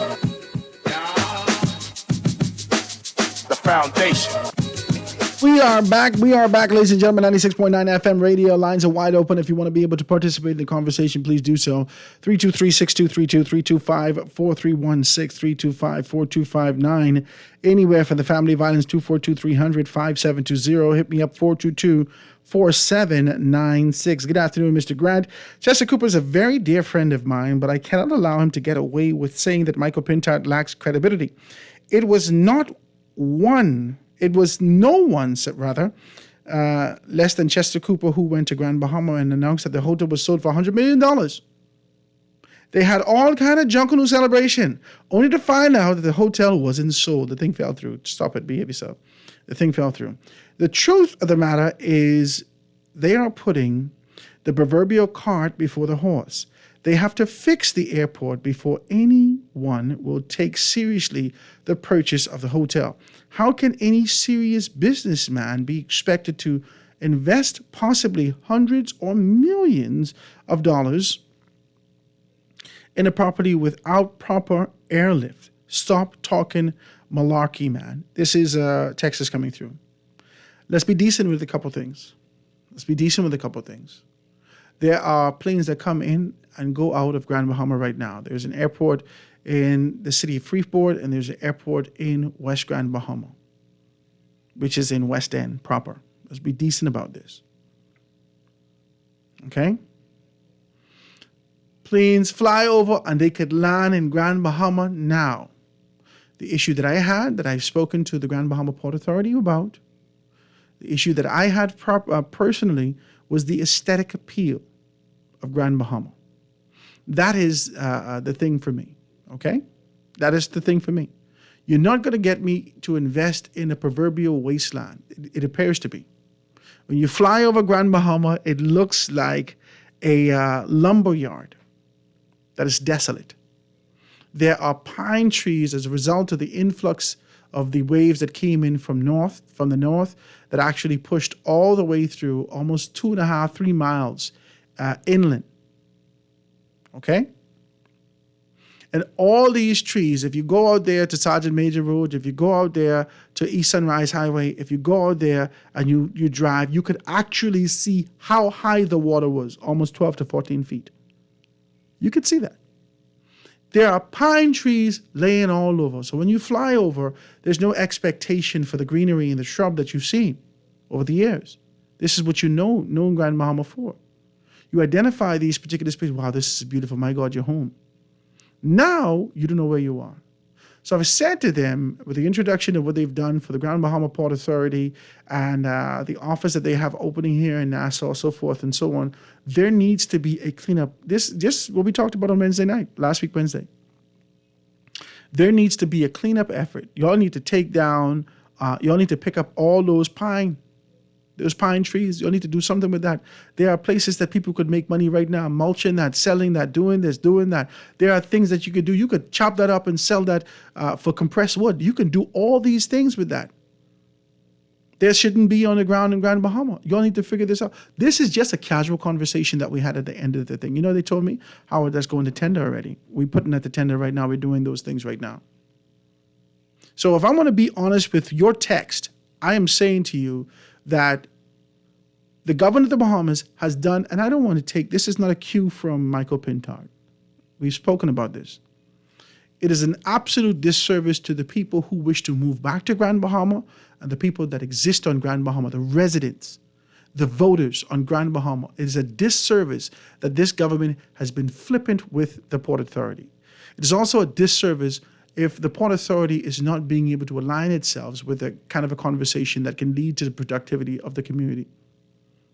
The foundation. We are back, ladies and gentlemen. 96.9 FM radio. Lines are wide open. If you want to be able to participate in the conversation, please do so. 323-6232, 325-4316, 325-4259. Anywhere for the family violence, 242-300-5720. Hit me up, 422-4796. Good afternoon, Mr. Grant. Chester Cooper is a very dear friend of mine, but I cannot allow him to get away with saying that Michael Pintard lacks credibility. It was no one, less than Chester Cooper, who went to Grand Bahama and announced that the hotel was sold for $100 million. They had all kind of Junkanoo celebration, only to find out that the hotel wasn't sold. The thing fell through. Stop it, behave yourself. The thing fell through. The truth of the matter is they are putting the proverbial cart before the horse. They have to fix the airport before anyone will take seriously the purchase of the hotel. How can any serious businessman be expected to invest possibly hundreds or millions of dollars in a property without proper airlift? Stop talking malarkey, man. This is Texas coming through. Let's be decent with a couple things. There are planes that come in and go out of Grand Bahama right now. There's an airport in the city of Freeport, and there's an airport in West Grand Bahama, which is in West End proper. Let's be decent about this. Okay? Planes fly over and they could land in Grand Bahama now. The issue that I had, that I've spoken to the Grand Bahama Port Authority about, the issue that I had personally was the aesthetic appeal of Grand Bahama. That is the thing for me, okay? That is the thing for me. You're not going to get me to invest in a proverbial wasteland. It appears to be. When you fly over Grand Bahama, it looks like a lumber yard that is desolate. There are pine trees as a result of the influx of the waves that came in from the north, that actually pushed all the way through almost 2.5, 3 miles inland. Okay? And all these trees, if you go out there to Sergeant Major Road, if you go out there to East Sunrise Highway, if you go out there and you drive, you could actually see how high the water was, almost 12 to 14 feet. You could see that. There are pine trees laying all over. So when you fly over, there's no expectation for the greenery and the shrub that you've seen over the years. This is what you know Grand Bahama for. You identify these particular spaces. Wow, this is beautiful. My God, you're home. Now, you don't know where you are. So I've said to them, with the introduction of what they've done for the Grand Bahama Port Authority and the office that they have opening here in Nassau, so forth and so on, there needs to be a cleanup. This just what we talked about on last week Wednesday. There needs to be a cleanup effort. Y'all need to take down, y'all need to pick up all those pine trees. You'll need to do something with that. There are places that people could make money right now, mulching that, selling that, doing this, doing that. There are things that you could do. You could chop that up and sell that for compressed wood. You can do all these things with that. There shouldn't be on the ground in Grand Bahama. Y'all need to figure this out. This is just a casual conversation that we had at the end of the thing. You know, they told me, Howard, that's going to tender already. We're putting at the tender right now. We're doing those things right now. So if I want to be honest with your text, I am saying to you, that the government of the Bahamas has done, and I don't want to take, this is not a cue from Michael Pintard. We've spoken about this. It is an absolute disservice to the people who wish to move back to Grand Bahama and the people that exist on Grand Bahama, the residents, the voters on Grand Bahama. It is a disservice that this government has been flippant with the Port Authority. It is also a disservice if the Port Authority is not being able to align itself with a kind of a conversation that can lead to the productivity of the community.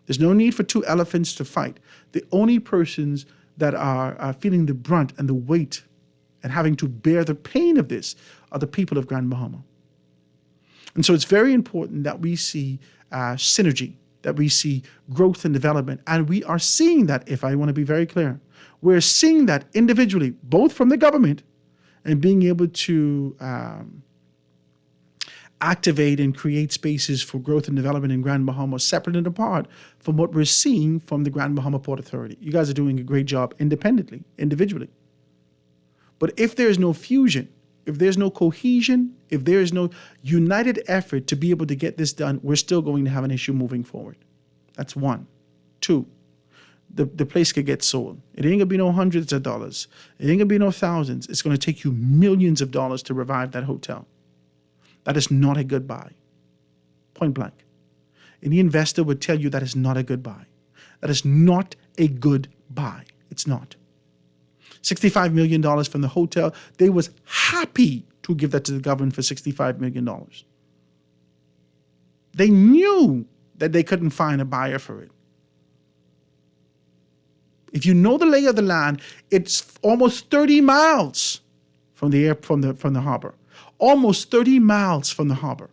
There's no need for two elephants to fight. The only persons that are feeling the brunt and the weight and having to bear the pain of this are the people of Grand Bahama. And so it's very important that we see synergy, that we see growth and development. And we are seeing that, if I want to be very clear, we're seeing that individually, both from the government and being able to activate and create spaces for growth and development in Grand Bahama, separate and apart from what we're seeing from the Grand Bahama Port Authority. You guys are doing a great job independently, individually. But if there's no fusion, if there's no cohesion, if there is no united effort to be able to get this done, we're still going to have an issue moving forward. That's one. Two, the place could get sold. It ain't gonna be no hundreds of dollars. It ain't gonna be no thousands. It's gonna take you millions of dollars to revive that hotel. That is not a good buy. Point blank. Any investor would tell you that is not a good buy. That is not a good buy. It's not. $65 million from the hotel. They was happy to give that to the government for $65 million. They knew that they couldn't find a buyer for it. If you know the lay of the land, it's almost 30 miles from the harbor. Almost 30 miles from the harbor.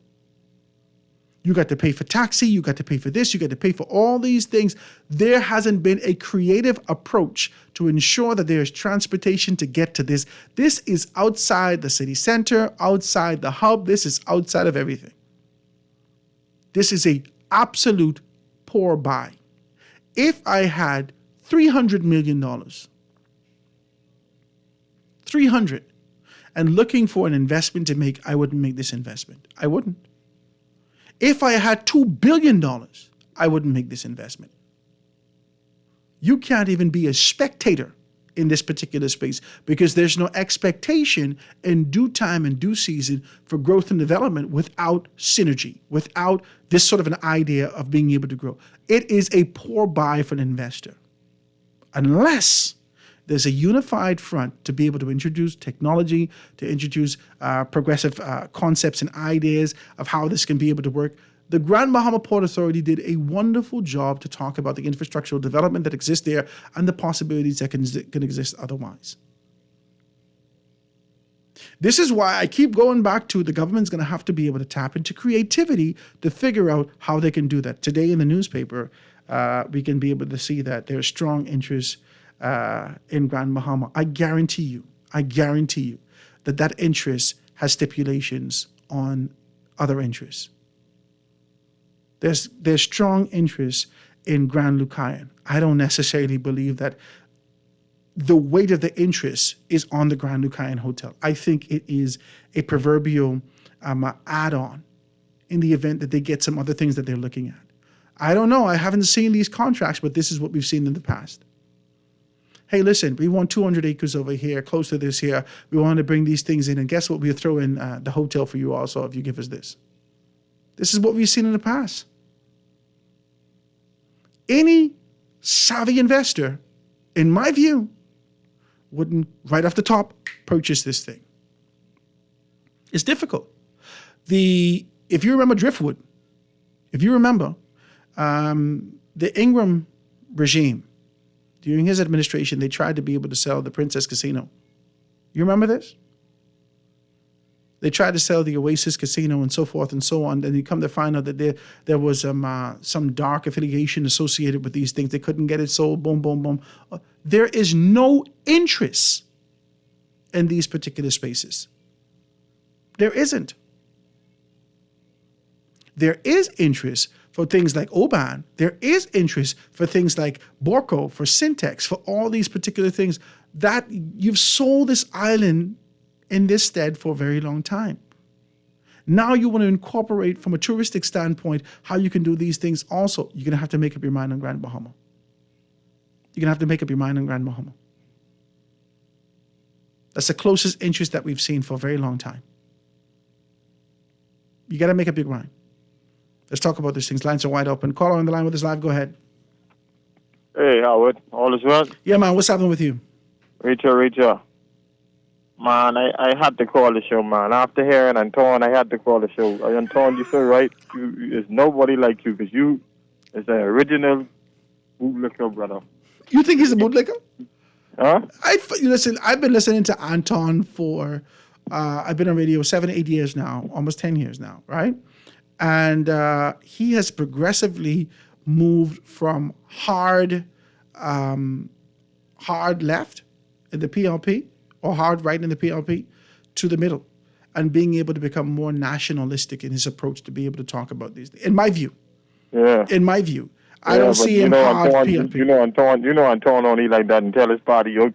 You got to pay for taxi, you got to pay for this, you got to pay for all these things. There hasn't been a creative approach to ensure that there is transportation to get to this. This is outside the city center, outside the hub. This is outside of everything. This is an absolute poor buy. If I had $300 million, 300, and looking for an investment to make, I wouldn't make this investment. I wouldn't. If I had $2 billion, I wouldn't make this investment. You can't even be a spectator in this particular space because there's no expectation in due time and due season for growth and development without synergy, without this sort of an idea of being able to grow. It is a poor buy for an investor. Unless there's a unified front to be able to introduce technology, to introduce progressive concepts and ideas of how this can be able to work. The Grand Bahama Port Authority did a wonderful job to talk about the infrastructural development that exists there and the possibilities that can exist otherwise. This is why I keep going back to the government's going to have to be able to tap into creativity to figure out how they can do that. Today in the newspaper, we can be able to see that there's strong interest in Grand Bahama. I guarantee you that interest has stipulations on other interests. There's strong interest in Grand Lucayan. I don't necessarily believe that the weight of the interest is on the Grand Lucayan Hotel. I think it is a proverbial add-on in the event that they get some other things that they're looking at. I don't know. I haven't seen these contracts, but this is what we've seen in the past. Hey, listen, we want 200 acres over here, close to this here. We want to bring these things in. And guess what? We'll throw in the hotel for you also if you give us this. This is what we've seen in the past. Any savvy investor, in my view, wouldn't right off the top purchase this thing. It's difficult. If you remember Driftwood, if you remember the Ingram regime, during his administration, they tried to be able to sell the Princess Casino. You remember this? They tried to sell the Oasis Casino and so forth and so on. And you come to find out that there was some dark affiliation associated with these things. They couldn't get it sold. Boom, boom, boom. There is no interest in these particular spaces. There isn't. There is interest for things like Oban. There is interest for things like Borco, for Syntex, for all these particular things that you've sold this island in this stead for a very long time. Now you want to incorporate from a touristic standpoint how you can do these things also. You're going to have to make up your mind on Grand Bahama. You're going to have to make up your mind on Grand Bahama. That's the closest interest that we've seen for a very long time. You got to make up your mind. Let's talk about these things. Lines are wide open. Caller on the line with us live. Go ahead. Hey, Howard. All is well? Yeah, man. What's happening with you? Rachel. Man, I had to call the show, man. After hearing Anton, I had to call the show. Anton, you're so right. There's nobody like you because you is the original bootlicker, brother. You think he's a bootlicker? Huh? Listen, I've been listening to Anton for, I've been on radio 7, 8 years now, almost 10 years now, right? And he has progressively moved from hard left in the PLP or hard right in the PLP to the middle and being able to become more nationalistic in his approach to be able to talk about these things. In my view. Yeah. In my view. I don't see him hard PLP. You know Anton only like that until his party goes.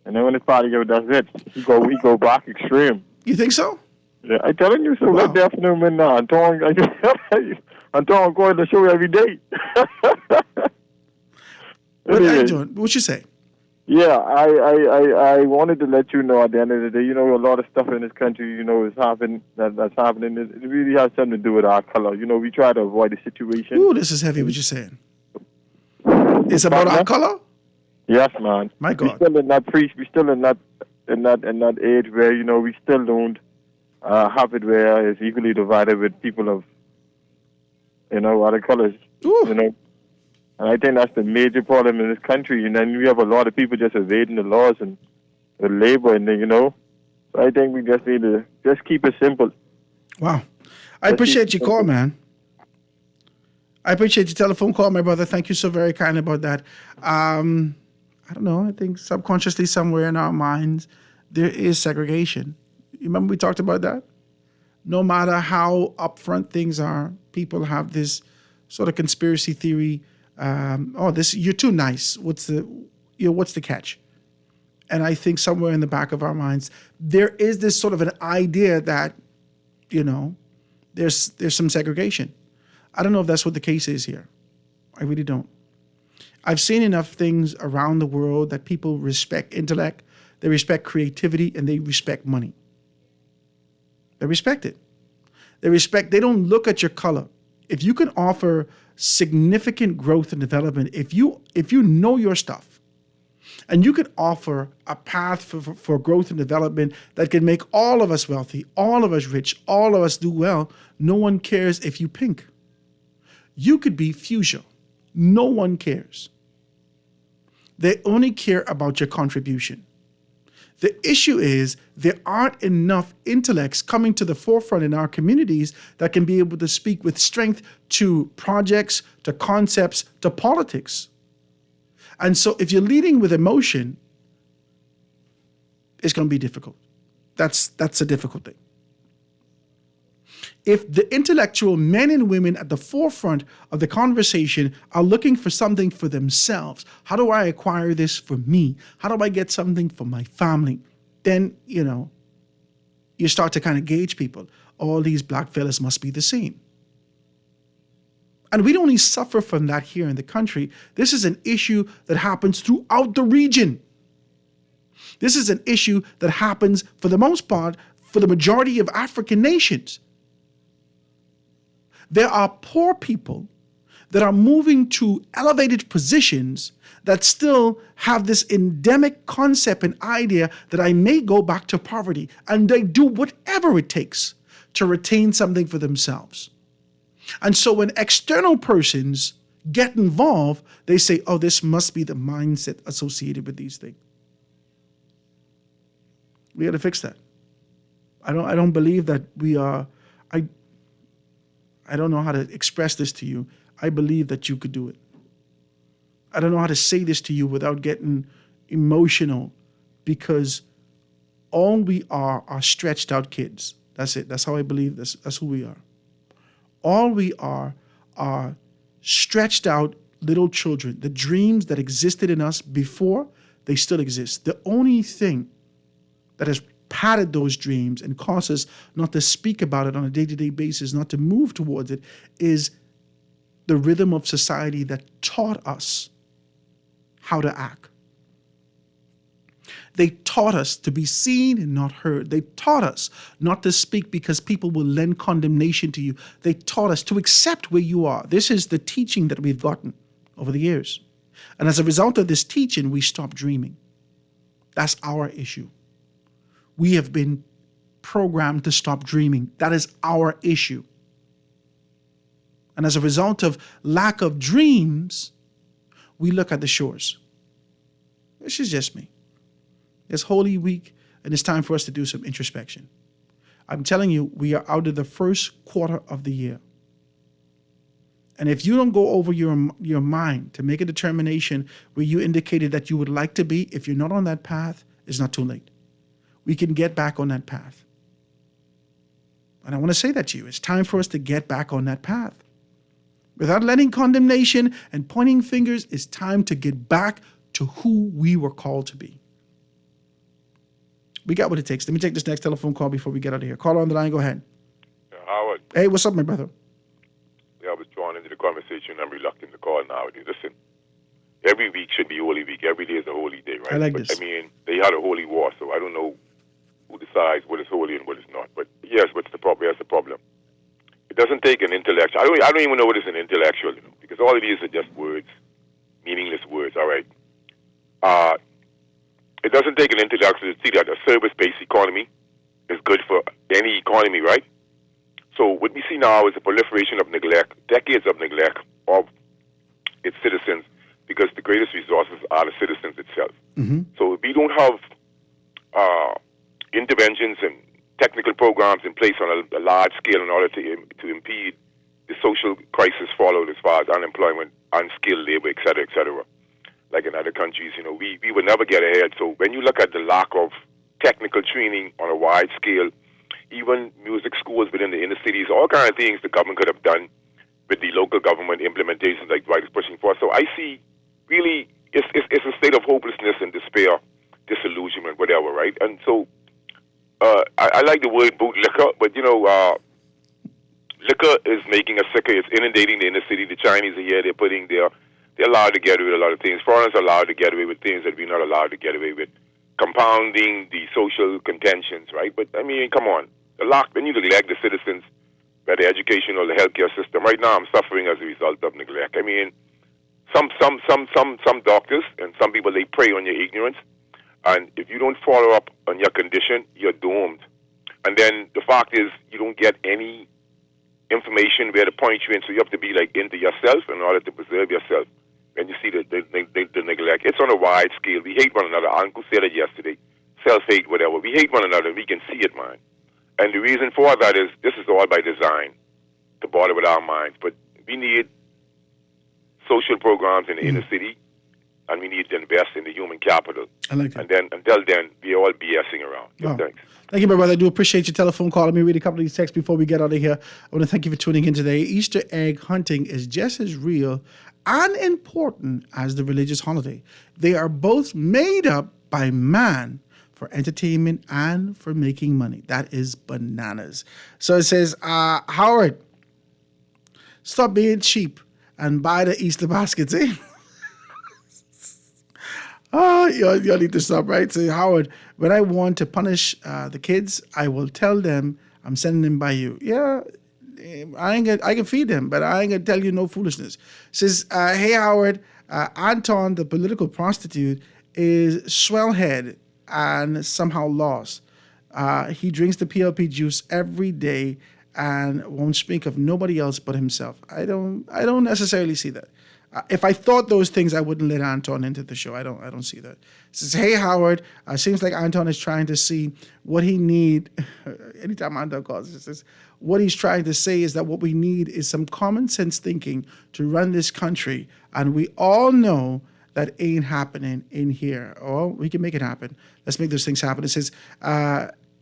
And then when his party goes, that's it. He go back extreme. You think so? Yeah, I'm telling you so. Wow. Definitely, now. Anton going to the show every day. What are you doing? What you say? Yeah, I wanted to let you know at the end of the day, you know, a lot of stuff in this country, you know, that's happening. It really has something to do with our color. You know, we try to avoid the situation. Ooh, this is heavy what you're saying. It's about our color? Yes, man. My God. We're still in that age where, you know, we still don't have it where it's equally divided with people of, you know, other colors. Ooh. You know. And I think that's the major problem in this country. And then we have a lot of people just evading the laws and the labor, and you know. So I think we just need to just keep it simple. Wow. I appreciate your call, man. I appreciate your telephone call, my brother. Thank you so very kindly about that. I don't know. I think subconsciously somewhere in our minds, there is segregation. You remember we talked about that? No matter how upfront things are, people have this sort of conspiracy theory. You're too nice. What's the catch? And I think somewhere in the back of our minds, there is this sort of an idea that, you know, there's some segregation. I don't know if that's what the case is here. I really don't. I've seen enough things around the world that people respect intellect, they respect creativity, and they respect money. They respect it. They don't look at your color. If you can offer significant growth and development, if you know your stuff, and you can offer a path for growth and development that can make all of us wealthy, all of us rich, all of us do well, no one cares if you pink. You could be fuchsia. No one cares. They only care about your contribution. The issue is there aren't enough intellects coming to the forefront in our communities that can be able to speak with strength to projects, to concepts, to politics. And so if you're leading with emotion, it's going to be difficult. That's a difficult thing. If the intellectual men and women at the forefront of the conversation are looking for something for themselves, how do I acquire this for me? How do I get something for my family? Then, you know, you start to kind of gauge people. All these black fellas must be the same. And we don't only suffer from that here in the country. This is an issue that happens throughout the region. This is an issue that happens, for the most part, for the majority of African nations. There are poor people that are moving to elevated positions that still have this endemic concept and idea that I may go back to poverty, and they do whatever it takes to retain something for themselves. And so when external persons get involved, they say, oh, this must be the mindset associated with these things. We got to fix that. I don't believe that we are, I don't know how to express this to you. I believe that you could do it. I don't know how to say this to you without getting emotional, because all we are stretched out kids. That's it. That's how I believe this. That's who we are. All we are stretched out little children. The dreams that existed in us before, they still exist. The only thing that has padded those dreams and caused us not to speak about it on a day-to-day basis, not to move towards it, is the rhythm of society that taught us how to act. They taught us to be seen and not heard. They taught us not to speak because people will lend condemnation to you. They taught us to accept where you are. This is the teaching that we've gotten over the years. And as a result of this teaching, we stop dreaming. That's our issue. We have been programmed to stop dreaming. That is our issue. And as a result of lack of dreams, we look at the shores. This is just me. It's Holy Week, and it's time for us to do some introspection. I'm telling you, we are out of the first quarter of the year. And if you don't go over your mind to make a determination where you indicated that you would like to be, if you're not on that path, it's not too late. We can get back on that path. And I want to say that to you. It's time for us to get back on that path. Without letting condemnation and pointing fingers, it's time to get back to who we were called to be. We got what it takes. Let me take this next telephone call before we get out of here. Caller on the line, go ahead. Howard. Hey, what's up, my brother? Yeah, I was drawn into the conversation. I'm reluctant to call nowadays. Listen, every week should be Holy Week. Every day is a holy day, right? I like this. I mean, they had a holy war, so I don't know who decides what is holy and what is not. But yes, what's the problem? That's the problem. It doesn't take an intellectual. I don't even know what is an intellectual, because all it is are just words, meaningless words. All right. It doesn't take an intellectual to see that a service-based economy is good for any economy, right? So what we see now is a proliferation of neglect, decades of neglect of its citizens, because the greatest resources are the citizens itself. Mm-hmm. So if we don't have interventions and technical programs in place on a large scale in order to impede the social crisis followed as far as unemployment, unskilled labor, et cetera, like in other countries, we would never get ahead. So when you look at the lack of technical training on a wide scale, even music schools within the inner cities, all kinds of things the government could have done with the local government implementations like Dwight is pushing for. So I see really it's a state of hopelessness and despair, disillusionment, whatever, right? And so I like the word bootlicker, but liquor is making us sicker. It's inundating the inner city. The Chinese are here. They're allowed to get away with a lot of things. Foreigners are allowed to get away with things that we're not allowed to get away with, compounding the social contentions, right? But I mean, come on, when you neglect the citizens, whether the education or the healthcare system, right now I'm suffering as a result of neglect. I mean, some doctors and some people, they prey on your ignorance, and if you don't follow up on your condition, you're doomed. And then the fact is, you don't get any information where to point you in, so you have to be into yourself in order to preserve yourself. When you see the neglect, it's on a wide scale. We hate one another. Uncle said it yesterday. Self-hate, whatever. We hate one another. We can see it, man. And the reason for that is this is all by design, to bother with our minds. But we need social programs in the inner city, and we need to invest in the human capital. I like that. And then, until then, we're all BSing around. Wow. Thanks. Thank you, my brother. I do appreciate your telephone call. Let me read a couple of these texts before we get out of here. I want to thank you for tuning in today. Easter egg hunting is just as real and important as the religious holiday. They are both made up by man for entertainment and for making money. That is bananas. So it says, Howard, stop being cheap and buy the Easter baskets, eh? Y'all need to stop, right? So, Howard, when I want to punish the kids, I will tell them I'm sending them by you. Yeah, I can feed them, but I ain't gonna tell you no foolishness. Says, hey, Howard, Anton, the political prostitute, is swellhead and somehow lost. He drinks the PLP juice every day and won't speak of nobody else but himself. I don't necessarily see that. If I thought those things, I wouldn't let Anton into the show. I don't see that. It says, hey, Howard, seems like Anton is trying to see what he need. Anytime Anton calls, it says, what he's trying to say is that what we need is some common sense thinking to run this country. And we all know that ain't happening in here. Oh, we can make it happen. Let's make those things happen. It says,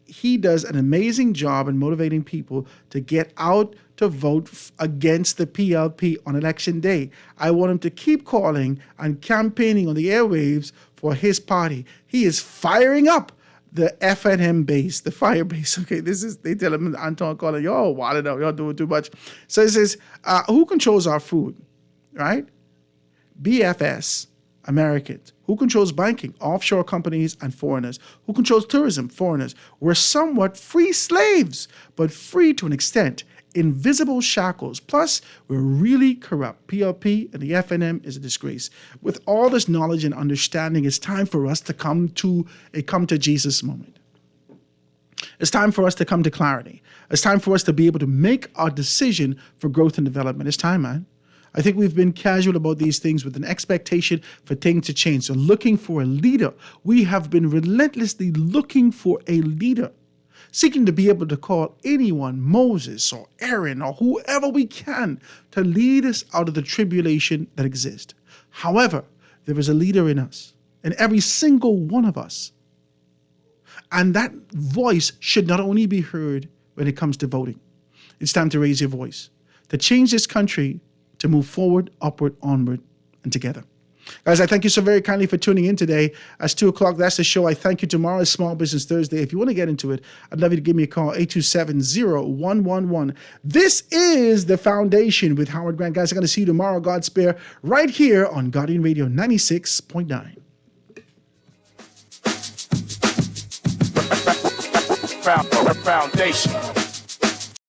he does an amazing job in motivating people to get out to vote against the PLP on election day. I want him to keep calling and campaigning on the airwaves for his party. He is firing up the FNM base, the fire base. Okay, they tell him, Anton calling, yo, wild out, y'all doing too much. So it says, who controls our food, right? BFS, Americans. Who controls banking? Offshore companies and foreigners. Who controls tourism? Foreigners. We're somewhat free slaves, but free to an extent. Invisible shackles. Plus, we're really corrupt. PLP and the FNM is a disgrace. With all this knowledge and understanding, it's time for us to come to a come to Jesus moment. It's time for us to come to clarity. It's time for us to be able to make our decision for growth and development. It's time, man. I think we've been casual about these things with an expectation for things to change. So looking for a leader. We have been relentlessly looking for a leader, seeking to be able to call anyone, Moses or Aaron or whoever we can, to lead us out of the tribulation that exists. However, there is a leader in us, in every single one of us. And that voice should not only be heard when it comes to voting. It's time to raise your voice, to change this country, to move forward, upward, onward, and together. Guys, I thank you so very kindly for tuning in today. It's 2 o'clock. That's the show. I thank you. Tomorrow is Small Business Thursday. If you want to get into it, I'd love you to give me a call, 827-0111. This is The Foundation with Howard Grant. Guys, I'm going to see you tomorrow, God spare, right here on Guardian Radio 96.9. Foundation.